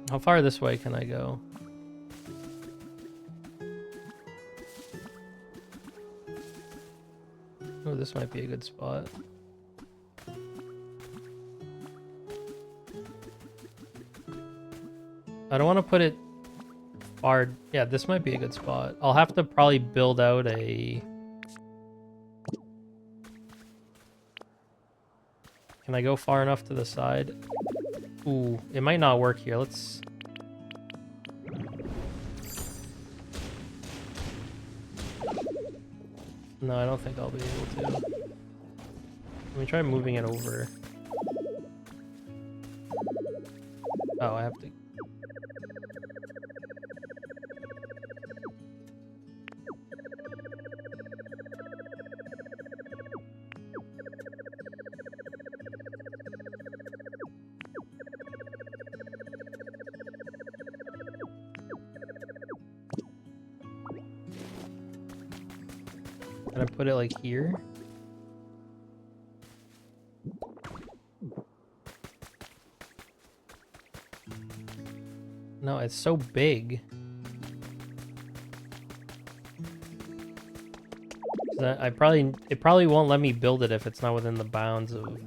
How far this way can I go? Oh, this might be a good spot. I don't want to put it far... Yeah, this might be a good spot. I'll have to probably build out a... Can I go far enough to the side? Ooh, it might not work here. Let's... No, I don't think I'll be able to. Let me try moving it over. Oh, I have to... Can I put it like here? No, it's so big. It probably won't let me build it if it's not within the bounds of...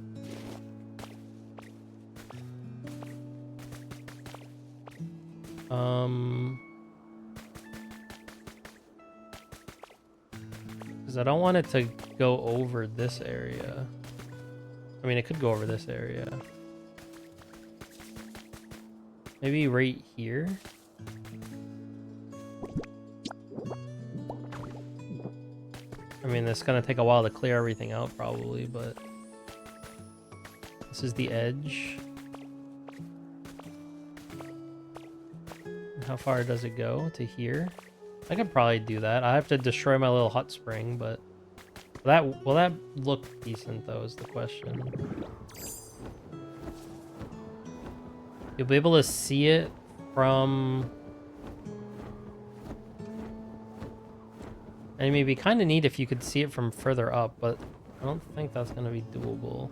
Because I don't want it to go over this area. I mean, it could go over this area. Maybe right here? I mean, it's gonna take a while to clear everything out probably, but... This is the edge. And how far does it go? To here? I could probably do that. I have to destroy my little hot spring, but... Will that look decent, though, is the question. You'll be able to see it from... I mean, it'd be kind of neat if you could see it from further up, but I don't think that's going to be doable.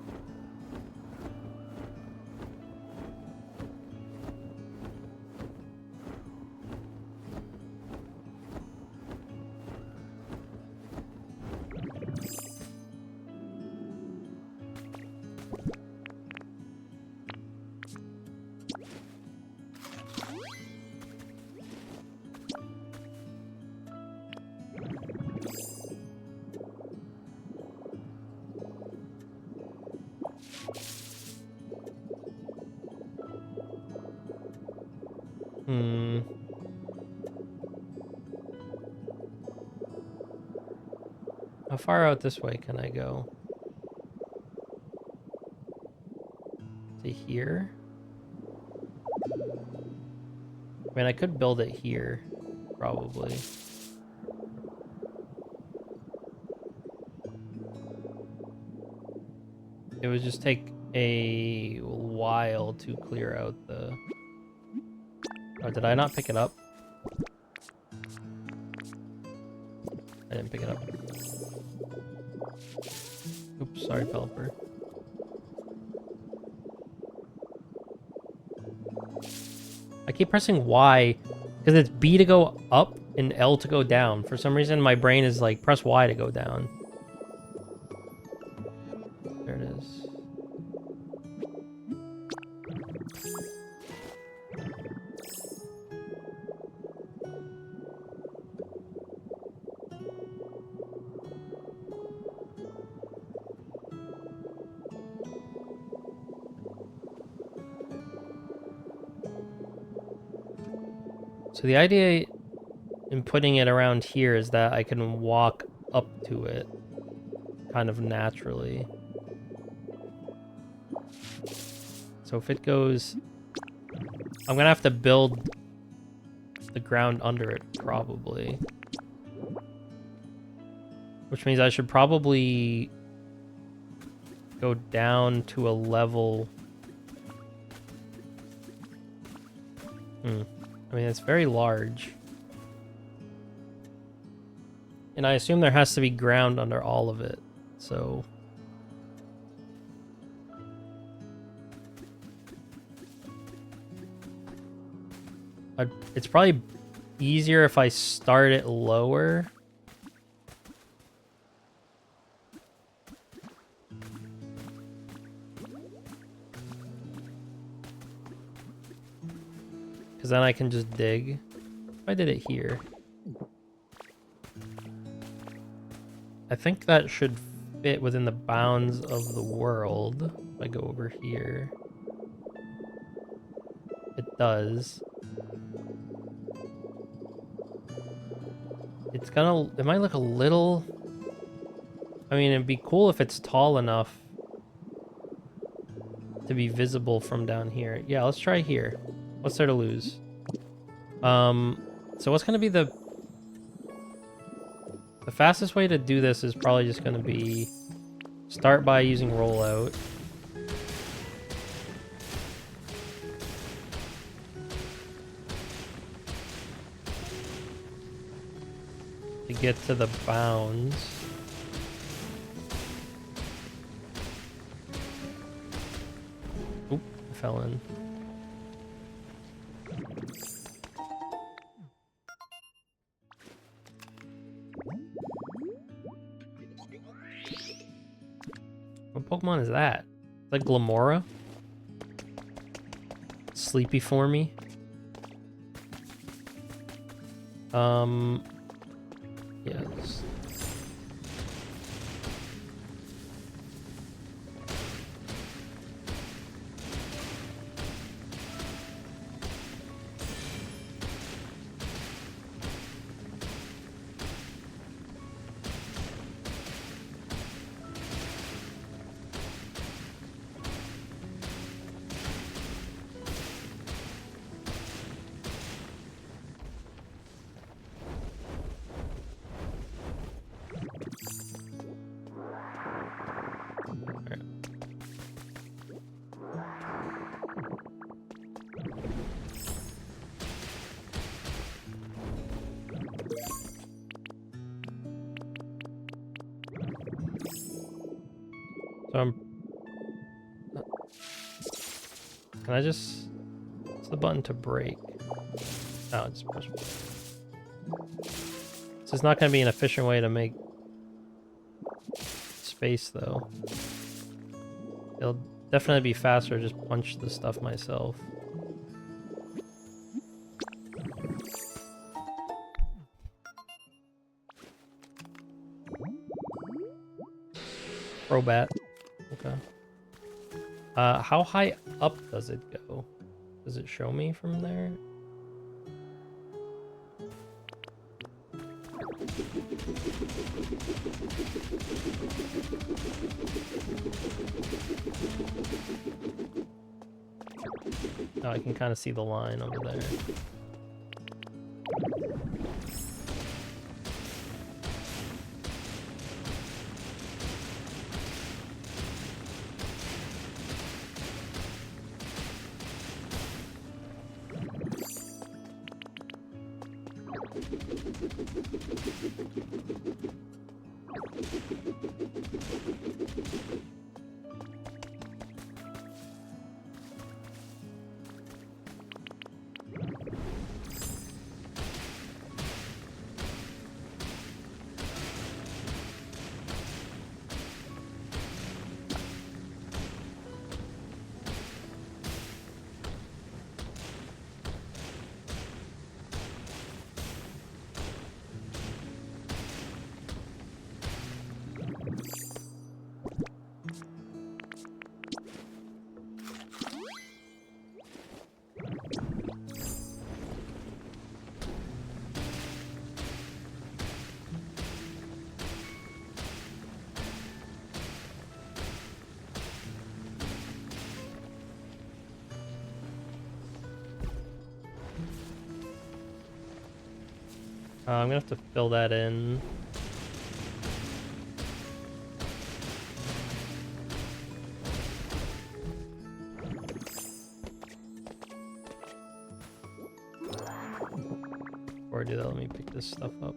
How far out this way can I go? To here? I mean, I could build it here, probably. It would just take a while to clear out the... Oh, did I not pick it up? I didn't pick it up. Oops, sorry, developer. I keep pressing Y because it's B to go up and L to go down. For some reason, my brain is like, press Y to go down. There it is. So the idea in putting it around here is that I can walk up to it kind of naturally. So if it goes... I'm gonna have to build the ground under it, probably. Which means I should probably go down to a level... I mean, it's very large. And I assume there has to be ground under all of it, so... It's probably easier if I start it lower. Because then I can just dig. I did it here. I think that should fit within the bounds of the world. If I go over here. It does. It's gonna... It might look a little... I mean, it'd be cool if it's tall enough to be visible from down here. Yeah, let's try here. What's there to lose? So what's gonna be the fastest way to do this is probably just gonna be start by using rollout. To get to the bounds. Oop, I fell in. What Pokemon is that? Is that Glamora? Sleepy for me. Yes. So can I just... What's the button to break? Oh, just push play. This is not going to be an efficient way to make space, though. It'll definitely be faster to just punch the stuff myself. Crobat. Okay. How high up does it go? Does it show me from there? Oh, I can kind of see the line over there. I'm gonna have to fill that in. Before I do that, let me pick this stuff up.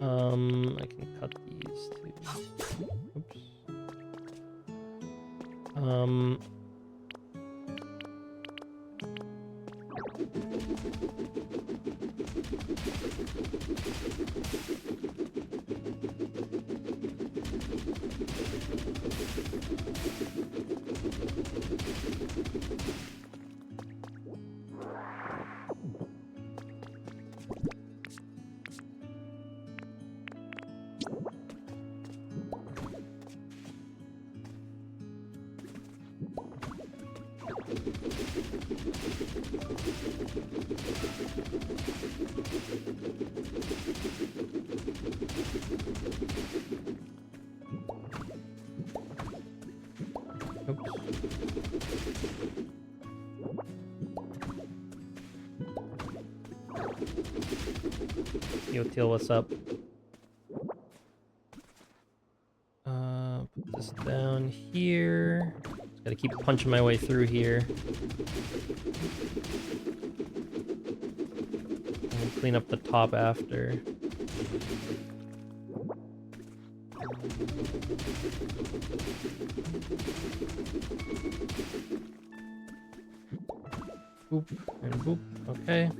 I can cut these too. Oops. Yo, Teal, what's up? Put this down here. Just gotta keep punching my way through here. And clean up the top after. Boop and boop. Okay.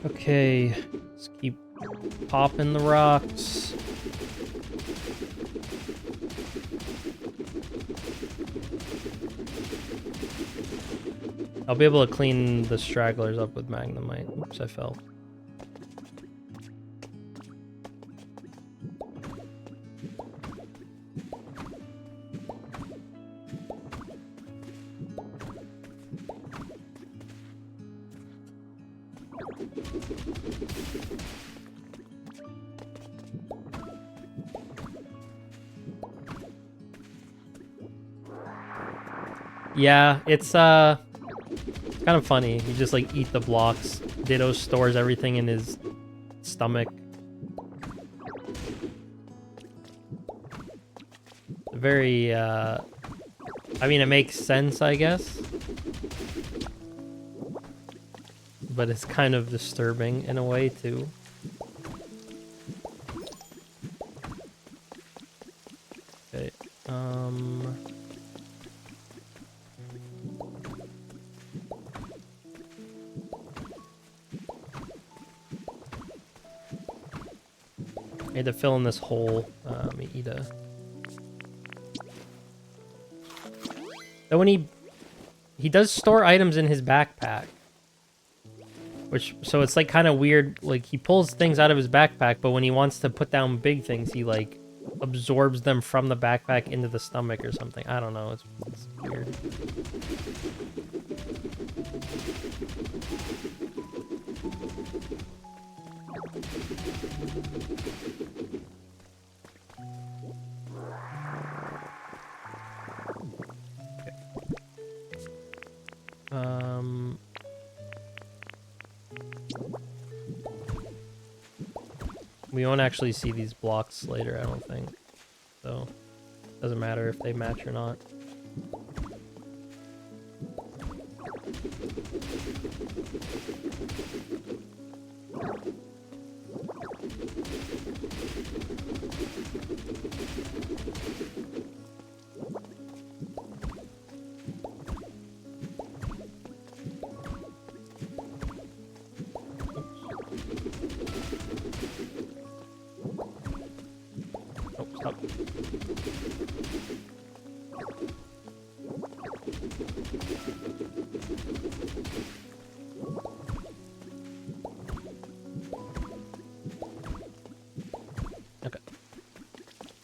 Okay, let's keep popping the rocks. I'll be able to clean the stragglers up with magnemite. Oops, I fell. Yeah, it's kind of funny. You just like eat the blocks. Ditto stores everything in his stomach. Very I mean, it makes sense, I guess. But it's kind of disturbing in a way too. Okay. I had to fill in this hole. Let me eat a... So when he does store items in his backpack. So it's like kind of weird. Like he pulls things out of his backpack, but when he wants to put down big things, he like absorbs them from the backpack into the stomach or something. I don't know. It's weird. We won't actually see these blocks later, I don't think. So, doesn't matter if they match or not.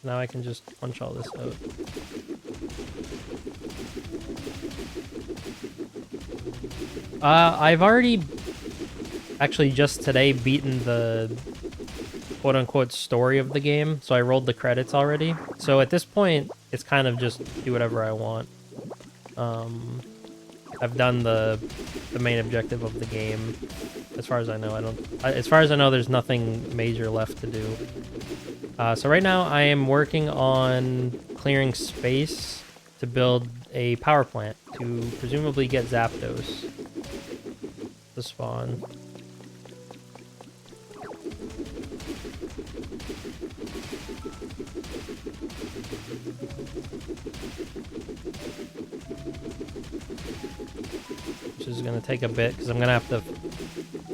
Now I can just punch all this out. I've already, actually just today, beaten the quote-unquote story of the game, so I rolled the credits already. So at this point, it's kind of just do whatever I want. I've done the main objective of the game. As far as I know, as far as I know, there's nothing major left to do. So right now I am working on clearing space to build a power plant to presumably get Zapdos to spawn. Which is going to take a bit because I'm going to have to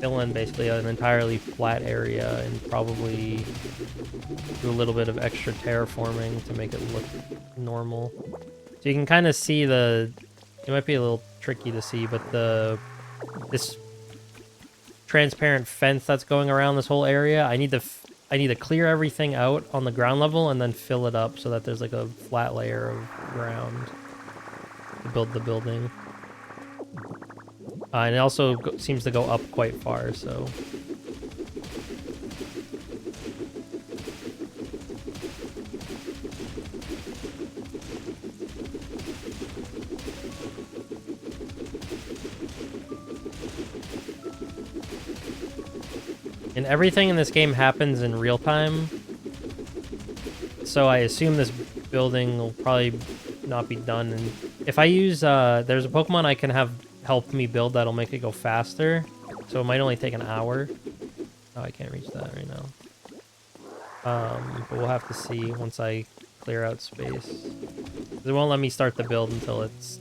fill in basically an entirely flat area and probably do a little bit of extra terraforming to make it look normal. So you can kind of see the... It might be a little tricky to see, but this transparent fence that's going around this whole area, I need to clear everything out on the ground level and then fill it up so that there's like a flat layer of ground to build the building. And it also seems to go up quite far, so... And everything in this game happens in real time, so I assume this building will probably not be done. And if I use, there's a Pokemon I can have help me build that'll make it go faster, so it might only take an hour. Oh, I can't reach that right now. But we'll have to see once I clear out space. It won't let me start the build until it's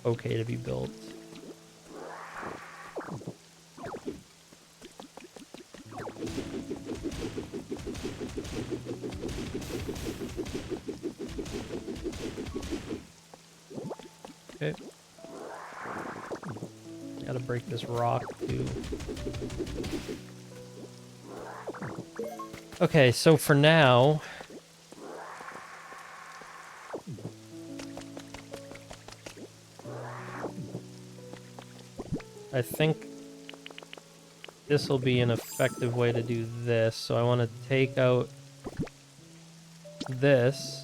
okay to be built. Okay. Gotta break this rock too. Okay, so for now, I think this will be an effective way to do this. So I want to take out this.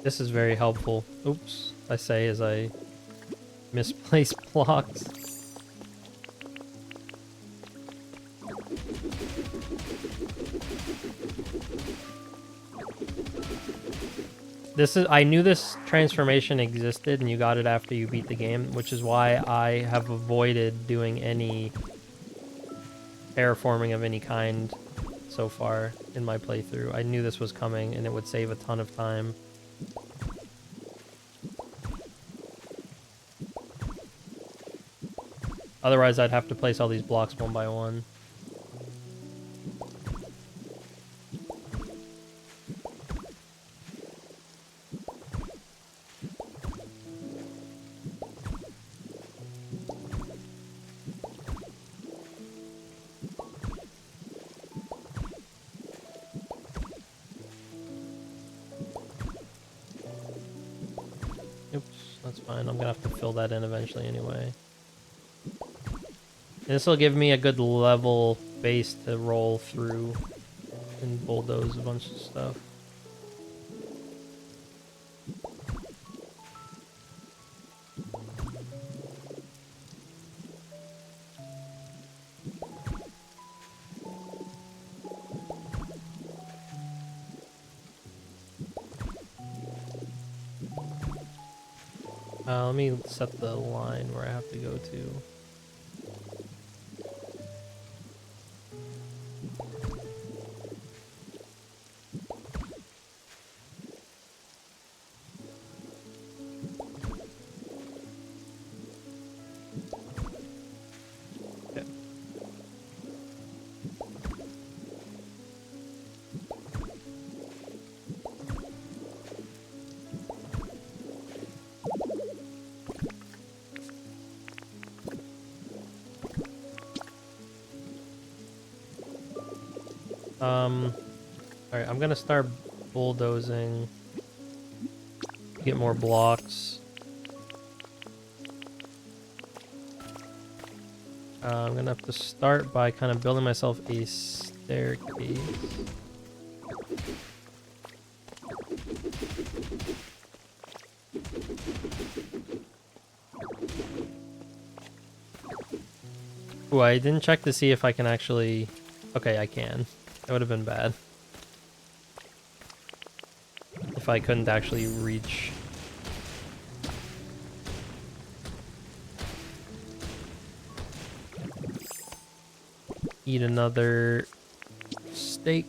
This is very helpful. Oops, I say as I misplace blocks. I knew this transformation existed and you got it after you beat the game, which is why I have avoided doing any terraforming of any kind so far in my playthrough. I knew this was coming and it would save a ton of time. Otherwise, I'd have to place all these blocks one by one. Oops, that's fine. I'm gonna have to fill that in eventually anyway. This will give me a good level base to roll through and bulldoze a bunch of stuff. Let me set the line where I have to go to. Alright, I'm gonna start bulldozing, get more blocks. I'm gonna have to start by kind of building myself a staircase. Ooh, I didn't check to see if I can actually... Okay, I can. That would have been bad. If I couldn't actually reach. Eat another steak.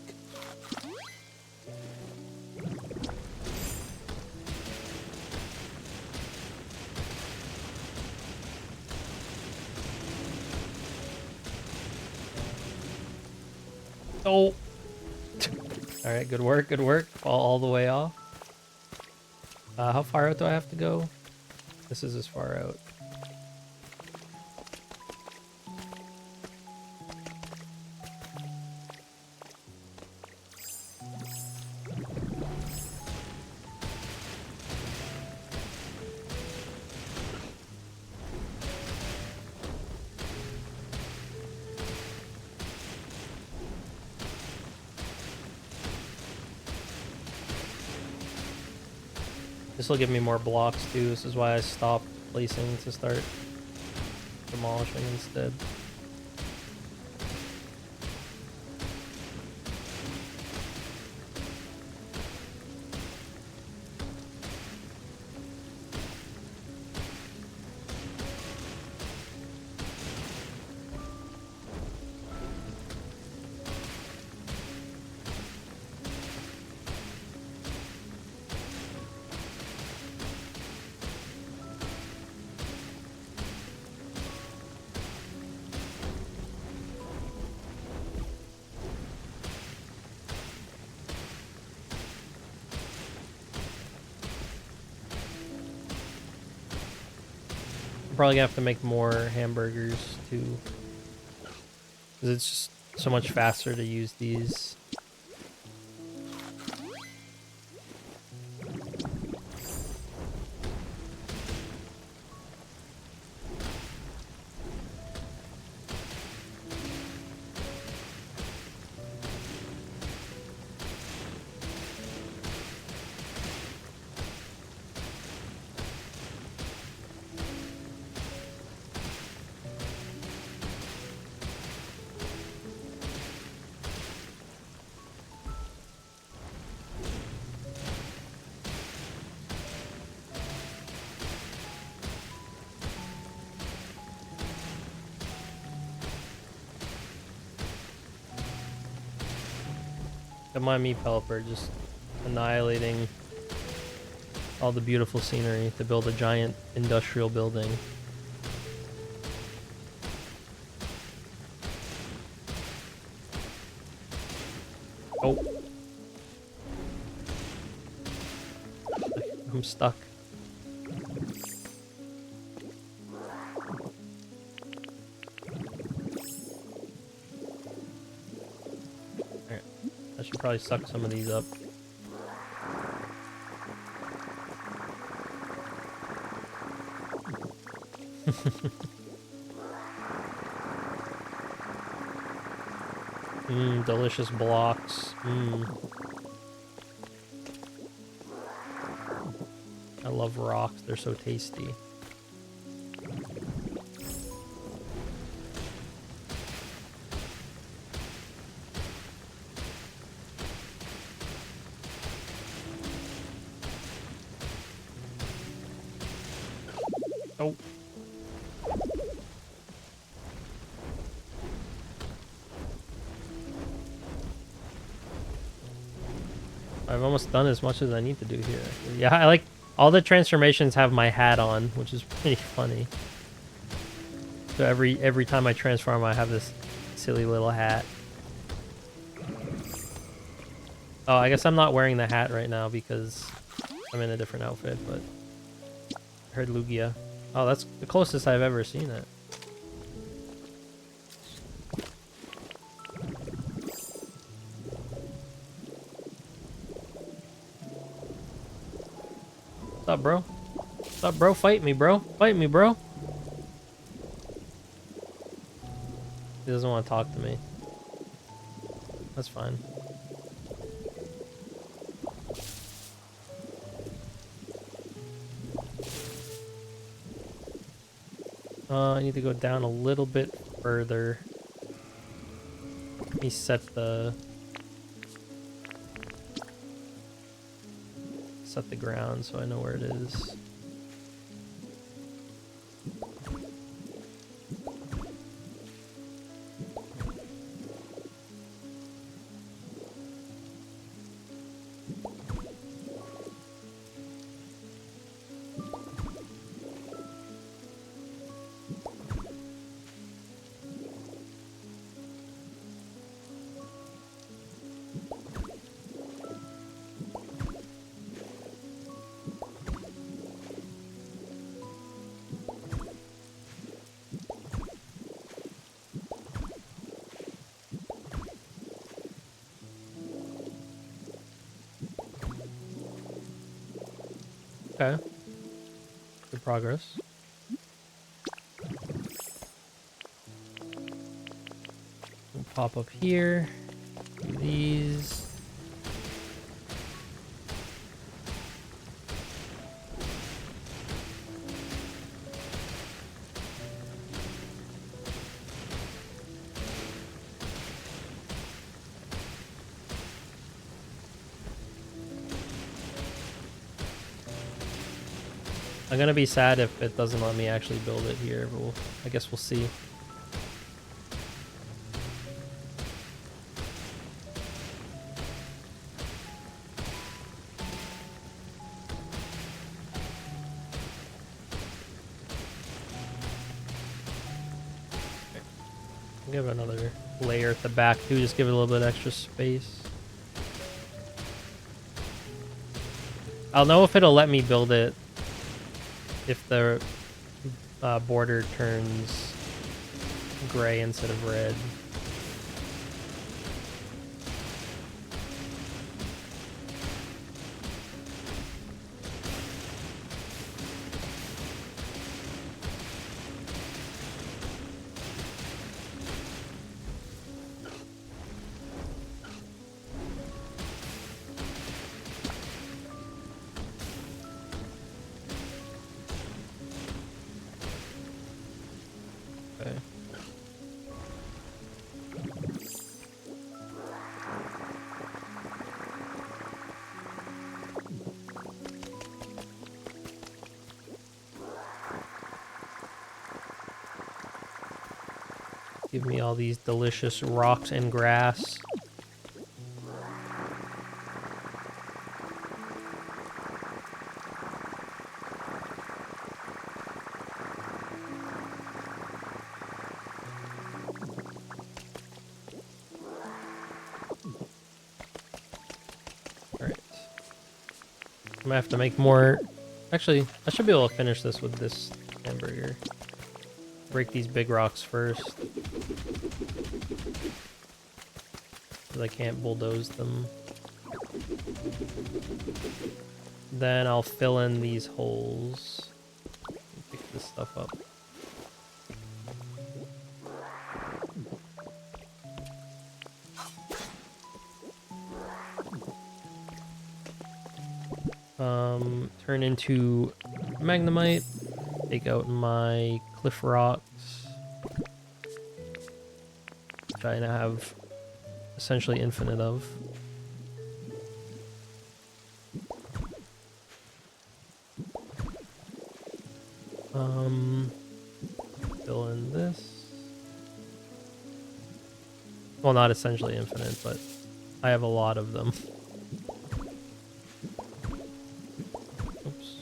Oh. All right, good work, good work. Fall all the way off. How far out do I have to go? This is as far out. This will give me more blocks too. This is why I stopped placing to start demolishing instead. Probably gonna have to make more hamburgers too, because it's just so much faster to use these. Don't mind me, Pelipper, just annihilating all the beautiful scenery to build a giant industrial building. Oh. I'm stuck. Alright. I should probably suck some of these up. Delicious blocks. I love rocks, they're so tasty. Oh. I've almost done as much as I need to do here. Yeah, I like all the transformations have my hat on, which is pretty funny. So every time I transform, I have this silly little hat. Oh, I guess I'm not wearing the hat right now because I'm in a different outfit, but I heard Lugia. Oh, that's the closest I've ever seen it. What's up, bro? What's up, bro? Fight me, bro. Fight me, bro. He doesn't want to talk to me. That's fine. I need to go down a little bit further. Let me set the set the ground so I know where it is. Okay. Good progress. We'll pop up here. Do these. I'm gonna be sad if it doesn't let me actually build it here, but I guess we'll see. I'll give it another layer at the back too, just give it a little bit extra space. I'll know if it'll let me build it if the border turns gray instead of red. Okay. Give me all these delicious rocks and grass. Alright. I'm gonna have to make more. Actually, I should be able to finish this with this hamburger. Break these big rocks first. Because I can't bulldoze them. Then I'll fill in these holes. Pick this stuff up. Turn into magnemite. Take out my cliff rocks. Which I now have essentially infinite of. Fill in this. Well, not essentially infinite, but I have a lot of them. Oops.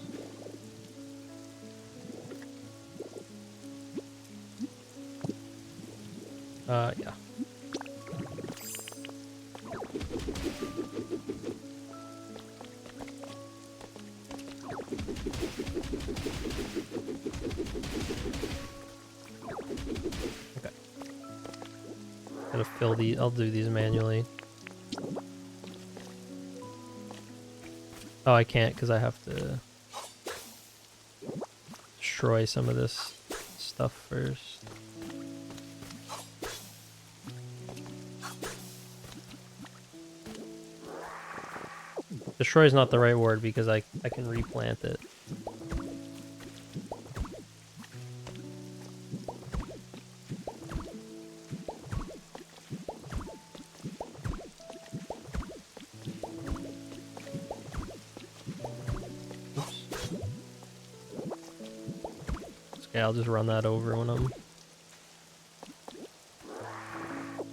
Yeah. Okay. Gotta fill these. I'll do these manually. Oh, I can't because I have to destroy some of this stuff first. Destroy is not the right word because I can replant it. Yeah, I'll just run that over when I'm...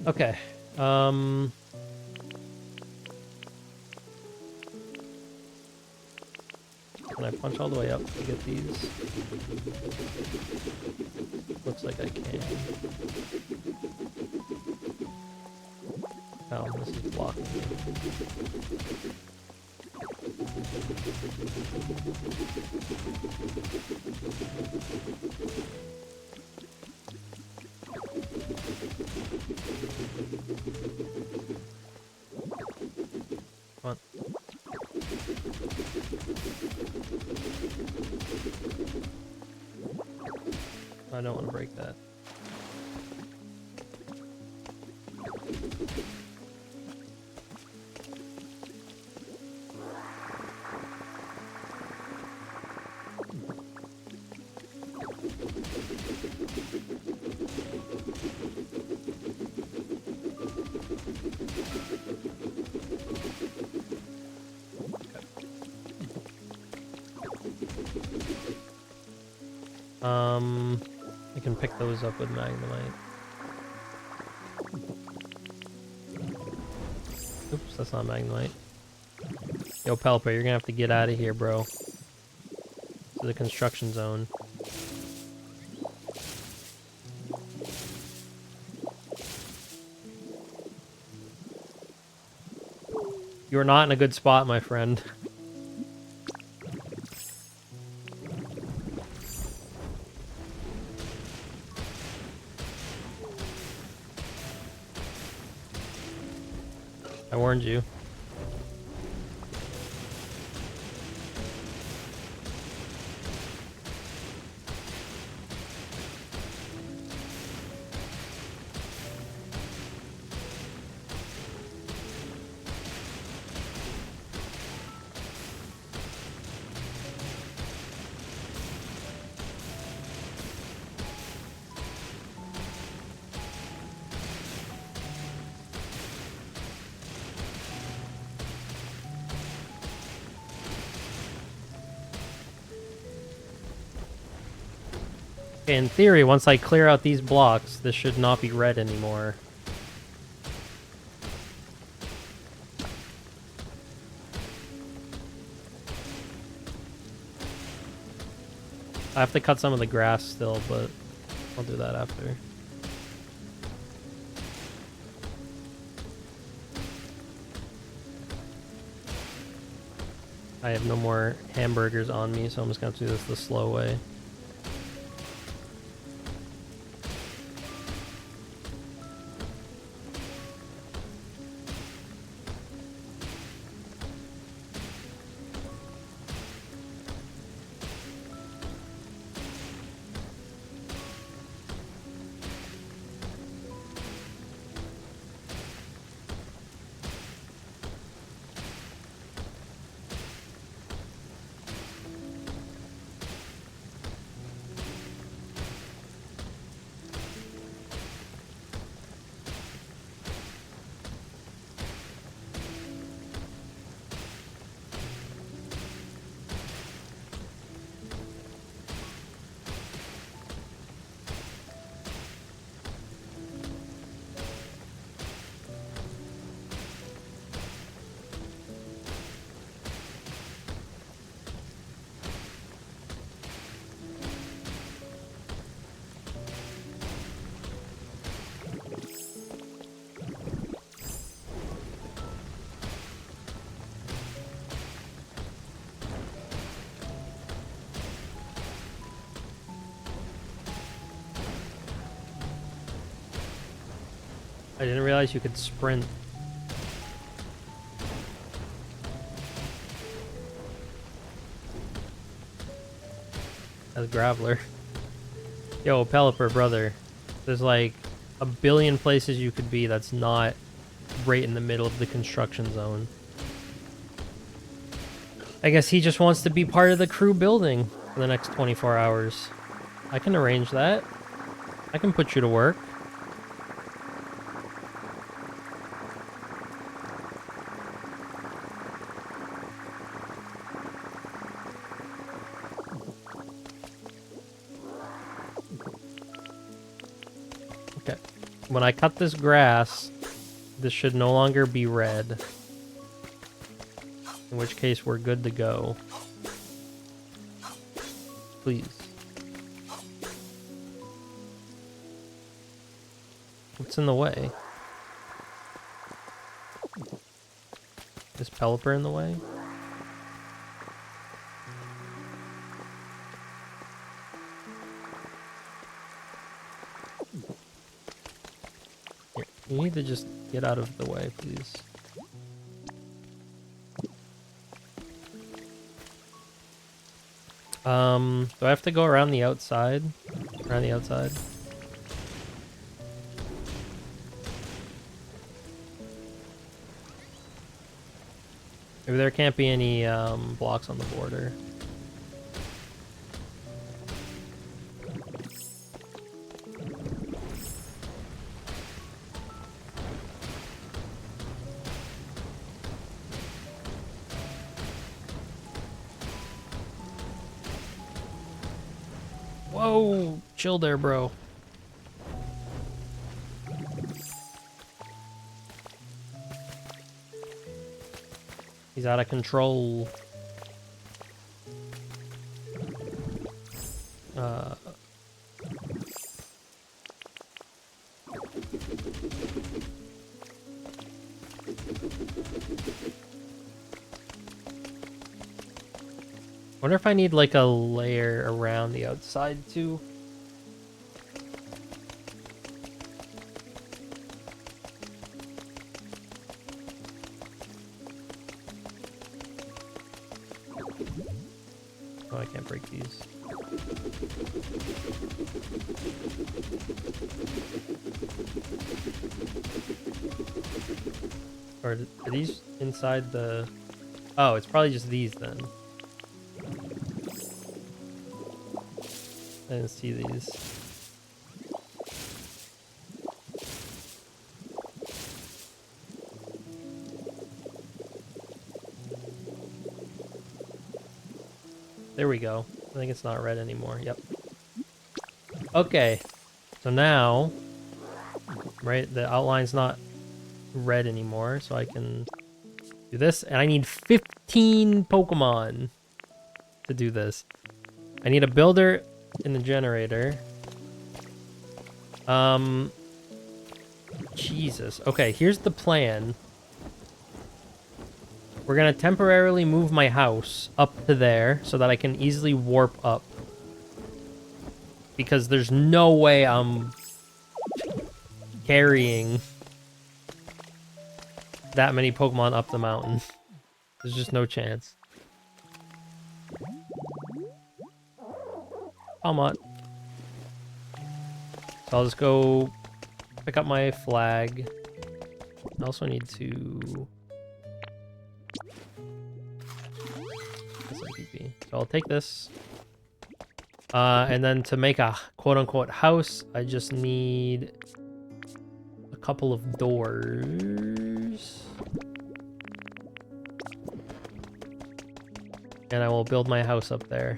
Okay. Can I punch all the way up to get these? Looks like I can. Oh, this is blocking me. Come on. I don't want to break that. I can pick those up with magnemite. Oops, that's not magnemite. Yo, Pelpa, you're gonna have to get out of here, bro. To the construction zone. You're not in a good spot, my friend. I warned you. In theory, once I clear out these blocks, this should not be red anymore. I have to cut some of the grass still, but I'll do that after. I have no more hamburgers on me, so I'm just going to do this the slow way. I didn't realize you could sprint. As Graveler. Yo, Pelipper, brother. There's like a billion places you could be that's not right in the middle of the construction zone. I guess he just wants to be part of the crew building for the next 24 hours. I can arrange that. I can put you to work. when I cut this grass, this should no longer be red. In which case, we're good to go. Please. What's in the way? Is Pelipper in the way? Here, you need to just get out of the way, please. Do I have to go around the outside? Around the outside? Maybe there can't be any blocks on the border. Whoa! Chill there, bro. He's out of control. Wonder if I need like a layer around the outside too. Oh, I can't break these. Or are these inside the... Oh, it's probably just these then. I didn't see these. There we go. I think it's not red anymore. Yep. Okay. So now, right, the outline's not red anymore, so I can do this. And I need 15 Pokemon to do this. I need a builder in the generator. Jesus. Okay, here's the plan. We're gonna temporarily move my house up to there so that I can easily warp up. Because there's no way I'm carrying that many Pokemon up the mountain. There's just no chance. Come on. So I'll just go pick up my flag. I also need to... So I'll take this. And then to make a quote-unquote house, I just need a couple of doors. And I will build my house up there.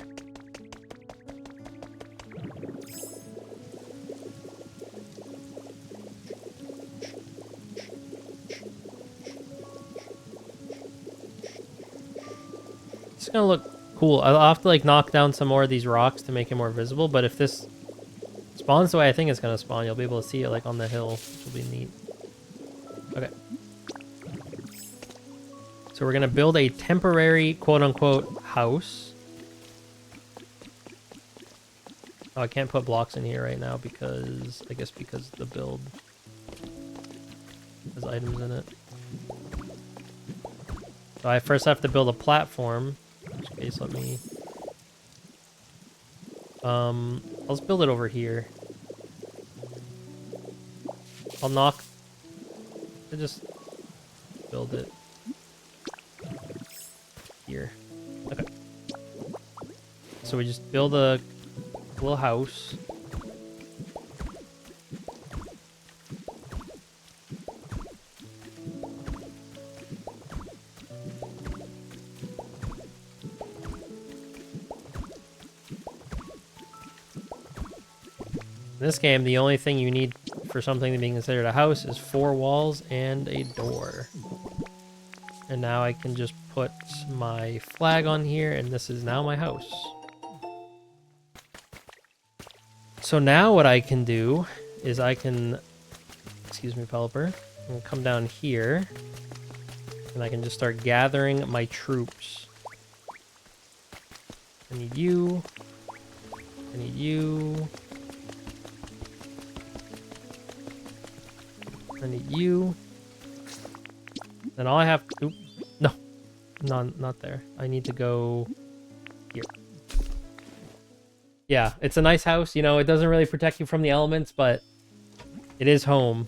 It's gonna look cool. I'll have to like knock down some more of these rocks to make it more visible, but if this spawns the way I think it's gonna spawn, you'll be able to see it like on the hill, which will be neat. Okay. So we're gonna build a temporary quote-unquote house. Oh, I can't put blocks in here right now because, I guess because the build has items in it. So I first have to build a platform. In which case, let me... I'll just build it over here. I'll knock... I just build it here. Okay. So we just build a little house. In this game, the only thing you need for something to be considered a house is 4 walls and a door. And now I can just put my flag on here, and this is now my house. So now what I can do is I can, excuse me, Pelipper, I'm gonna come down here, and I can just start gathering my troops. I need you. I need you. I need you. Then all I have to... Oop, no. Not there. I need to go here. Yeah, it's a nice house. You know, it doesn't really protect you from the elements, but it is home.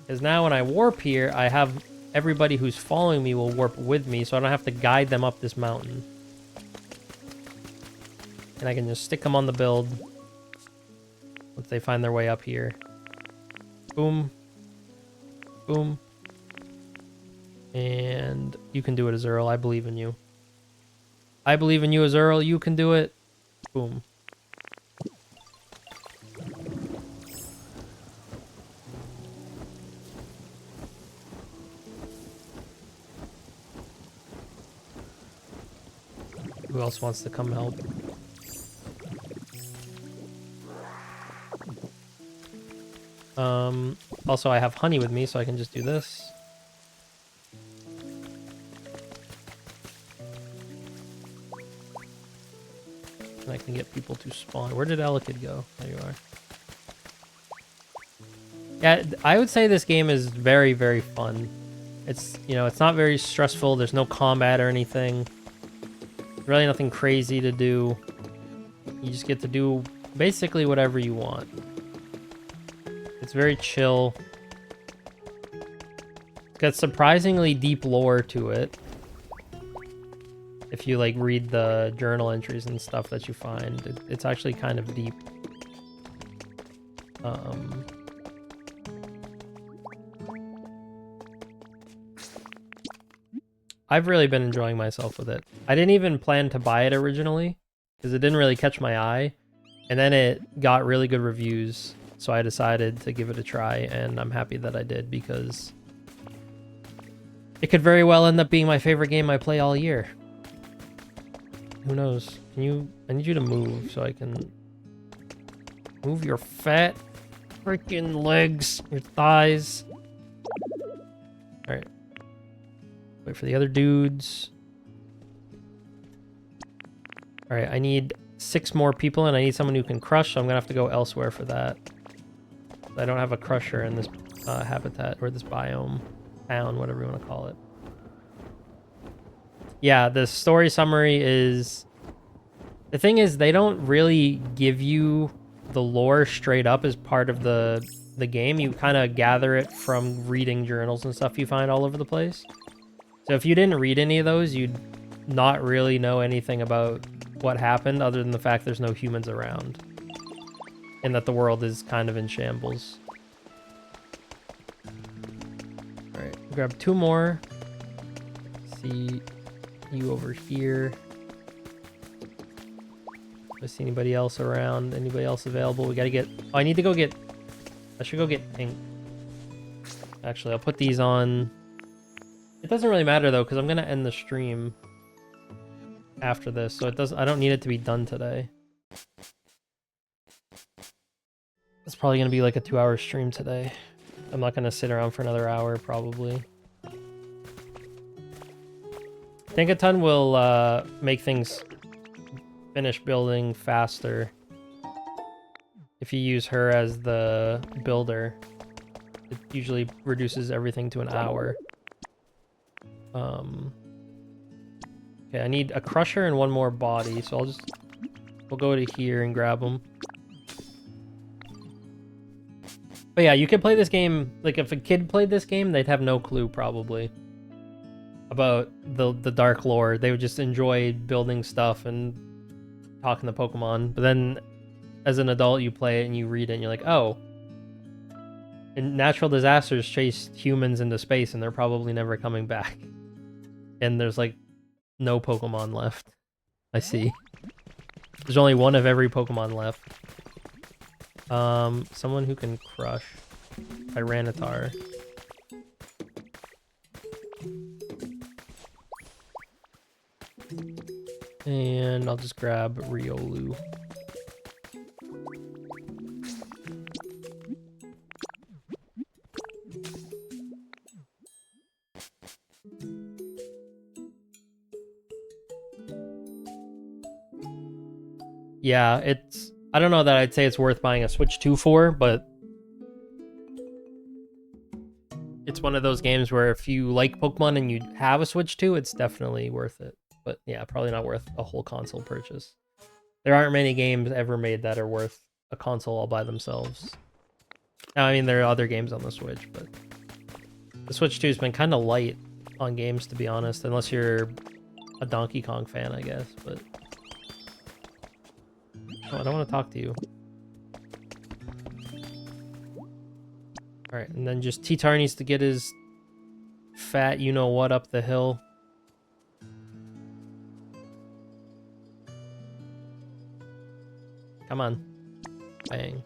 Because now when I warp here, I have everybody who's following me will warp with me, so I don't have to guide them up this mountain. And I can just stick them on the build once they find their way up here. Boom. Boom. And you can do it, Azurl. I believe in you. I believe in you, Azurl. You can do it. Boom. Who else wants to come help? Also I have honey with me, so I can just do this. And I can get people to spawn. Where did Elekid go? There you are. Yeah, I would say this game is very, very fun. It's, you know, it's not very stressful. There's no combat or anything. Really nothing crazy to do. You just get to do basically whatever you want. It's very chill. It's got surprisingly deep lore to it. If you like read the journal entries and stuff that you find, it's actually kind of deep. I've really been enjoying myself with it. I didn't even plan to buy it originally because it didn't really catch my eye, and then it got really good reviews, so I decided to give it a try, and I'm happy that I did because it could very well end up being my favorite game I play all year. Who knows? Can you... I need you to move so I can... Move your fat freaking legs, your thighs. Alright. Wait for the other dudes. Alright, I need 6 more people, and I need someone who can crush, so I'm gonna have to go elsewhere for that. I don't have a crusher in this habitat, or this biome, town, whatever you want to call it. Yeah, the story summary is... The thing is, they don't really give you the lore straight up as part of the game. You kind of gather it from reading journals and stuff you find all over the place. So if you didn't read any of those, you'd not really know anything about what happened other than the fact there's no humans around. And that the world is kind of in shambles. Alright, grab 2 more. See you over here. Do I see anybody else around? Anybody else available? We gotta get... Oh, I need to go get... I should go get pink. Actually, I'll put these on... It doesn't really matter, though, because I'm gonna end the stream after this, so it doesn't... I don't need it to be done today. It's probably gonna be like a 2-hour stream today. I'm not gonna sit around for another hour, probably. Tinkaton will make things finish building faster if you use her as the builder. It usually reduces everything to an hour. Okay, I need a crusher and 1 more body, so we'll go to here and grab them. But yeah, you could play this game, like if a kid played this game, they'd have no clue probably about the dark lore. They would just enjoy building stuff and talking to Pokemon. But then as an adult, you play it and you read it and you're like, oh, and natural disasters chase humans into space and they're probably never coming back. And there's like no Pokemon left. I see. There's only 1 of every Pokemon left. Someone who can crush. Tyranitar. And I'll just grab Riolu. Yeah, it's... I don't know that I'd say it's worth buying a Switch 2 for, but... it's one of those games where if you like Pokemon and you have a Switch 2, it's definitely worth it. But yeah, probably not worth a whole console purchase. There aren't many games ever made that are worth a console all by themselves. Now, I mean, there are other games on the Switch, but... the Switch 2 has been kind of light on games, to be honest, unless you're a Donkey Kong fan, I guess, but... oh, I don't want to talk to you. Alright, and then just T-Tar needs to get his fat you-know-what up the hill. Come on. Bang.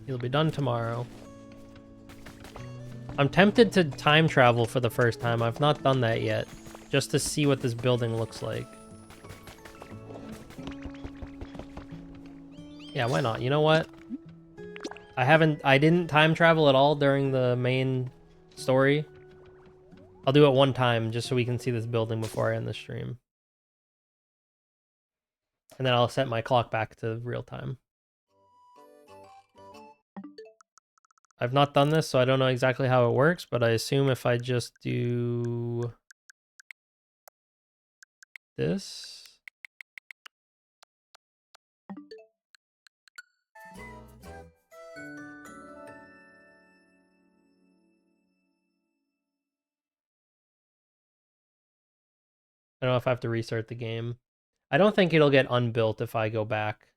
He'll be done tomorrow. I'm tempted to time travel for the first time. I've not done that yet. Just to see what this building looks like. Yeah, why not? You know what? I didn't time travel at all during the main story. I'll do it one time just so we can see this building before I end the stream. And then I'll set my clock back to real time. I've not done this, so I don't know exactly how it works, but I assume if I just do this... I don't know if I have to restart the game. I don't think it'll get unbuilt if I go back.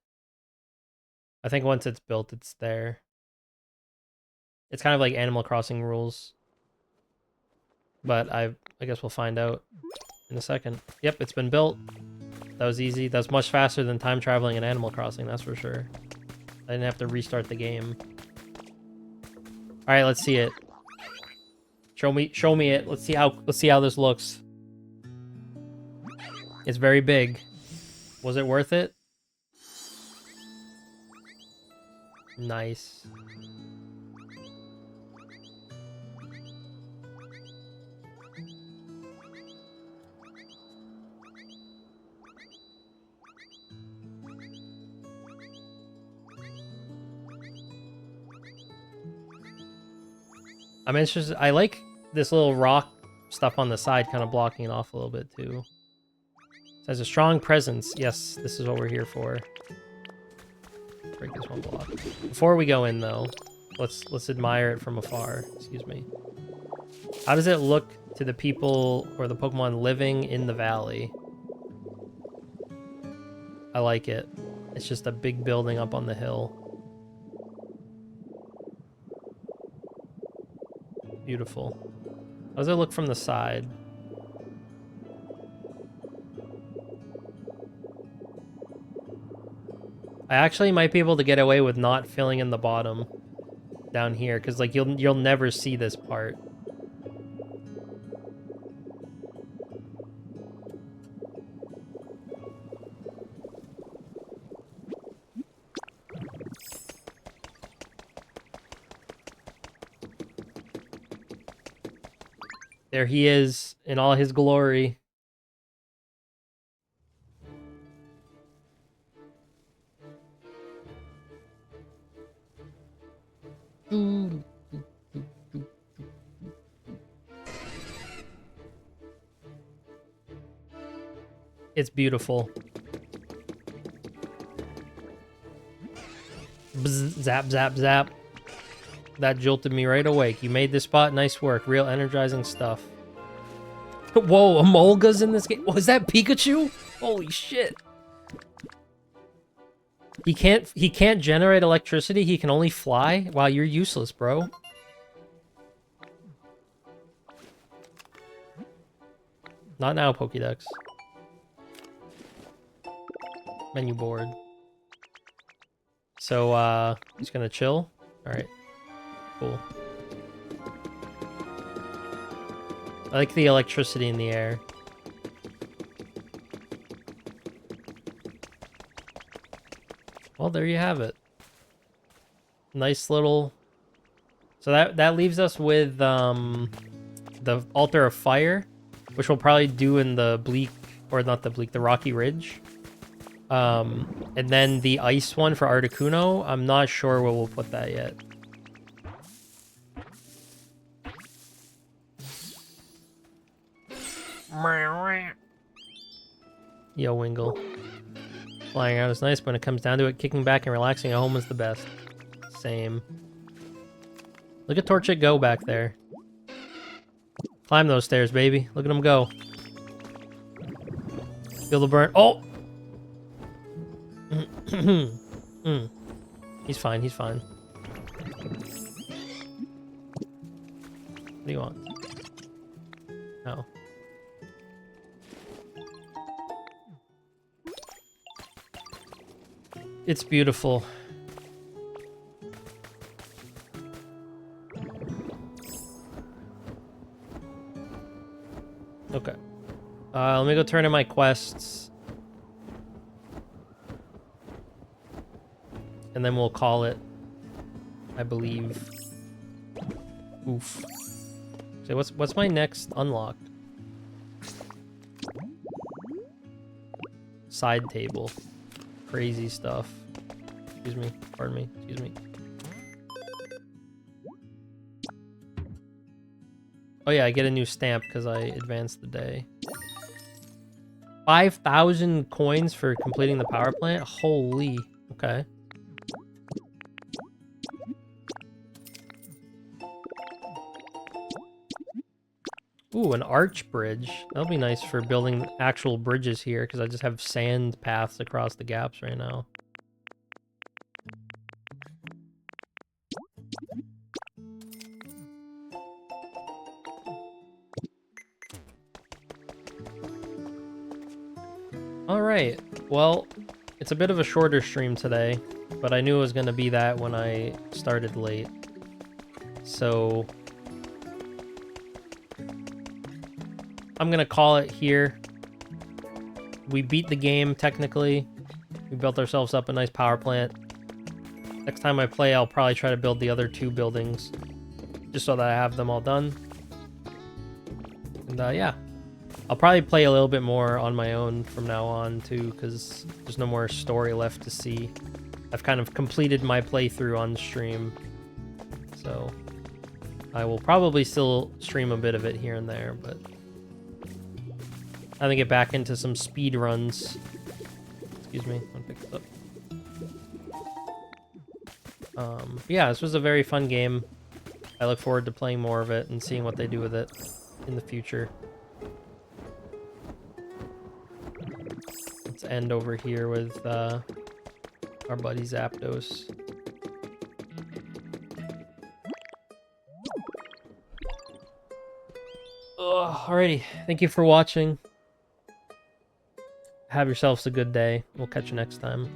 I think once it's built, it's there. It's kind of like Animal Crossing rules. But I guess we'll find out in a second. Yep, it's been built. That was easy. That was much faster than time traveling in Animal Crossing, that's for sure. I didn't have to restart the game. Alright, let's see it. Show me it. Let's see how this looks. It's very big. Was it worth it? Nice. I'm interested. I like this little rock stuff on the side kind of blocking it off a little bit too. It has a strong presence. Yes, this is what we're here for. Break this one block. Before we go in though, let's admire it from afar. Excuse me. How does it look to the people or the Pokemon living in the valley? I like it. It's just a big building up on the hill. Beautiful. How does it look from the side? I actually might be able to get away with not filling in the bottom down here, because like you'll never see this part. There he is in all his glory. It's beautiful. Bzz, zap, zap, zap. That jolted me right awake. You made this spot. Nice work. Real energizing stuff. Whoa, Emolga's in this game. Was that Pikachu? Holy shit. He can't generate electricity. He can only fly. Wow, you're useless, bro. Not now, Pokédex. menu board. So, he's gonna chill. Alright. Cool. I like the electricity in the air. Well, there you have it. Nice little... So that leaves us with the Altar of Fire, which we'll probably do in the Bleak, or not the Bleak, the Rocky Ridge. And then the ice one for Articuno, I'm not sure where we'll put that yet. Yo, Wingle. Flying around is nice, but when it comes down to it, kicking back and relaxing at home is the best. Same. Look at Torchic go back there. Climb those stairs, baby. Look at him go. Feel the burn. Oh! He's fine, he's fine. What do you want? Oh. It's beautiful. Okay. Let me go turn in my quests. And then we'll call it, I believe. Oof. So what's my next unlock? Side table. Crazy stuff. Excuse me. Pardon me. Excuse me. Oh yeah, I get a new stamp because I advanced the day. 5,000 coins for completing the power plant? Holy. Okay. Ooh, an arch bridge. That'll be nice for building actual bridges here, because I just have sand paths across the gaps right now. Alright, well, it's a bit of a shorter stream today, but I knew it was going to be that when I started late. So I'm going to call it here. We beat the game, technically. We built ourselves up a nice power plant. Next time I play, I'll probably try to build the other 2 buildings, just so that I have them all done. And yeah, I'll probably play a little bit more on my own from now on, too, because there's no more story left to see. I've kind of completed my playthrough on stream, so I will probably still stream a bit of it here and there, but I'm gonna get back into some speed runs. Excuse me, I'll pick this up. Yeah, this was a very fun game. I look forward to playing more of it and seeing what they do with it in the future. Let's end over here with our buddy Zapdos. Alrighty, thank you for watching. Have yourselves a good day. We'll catch you next time.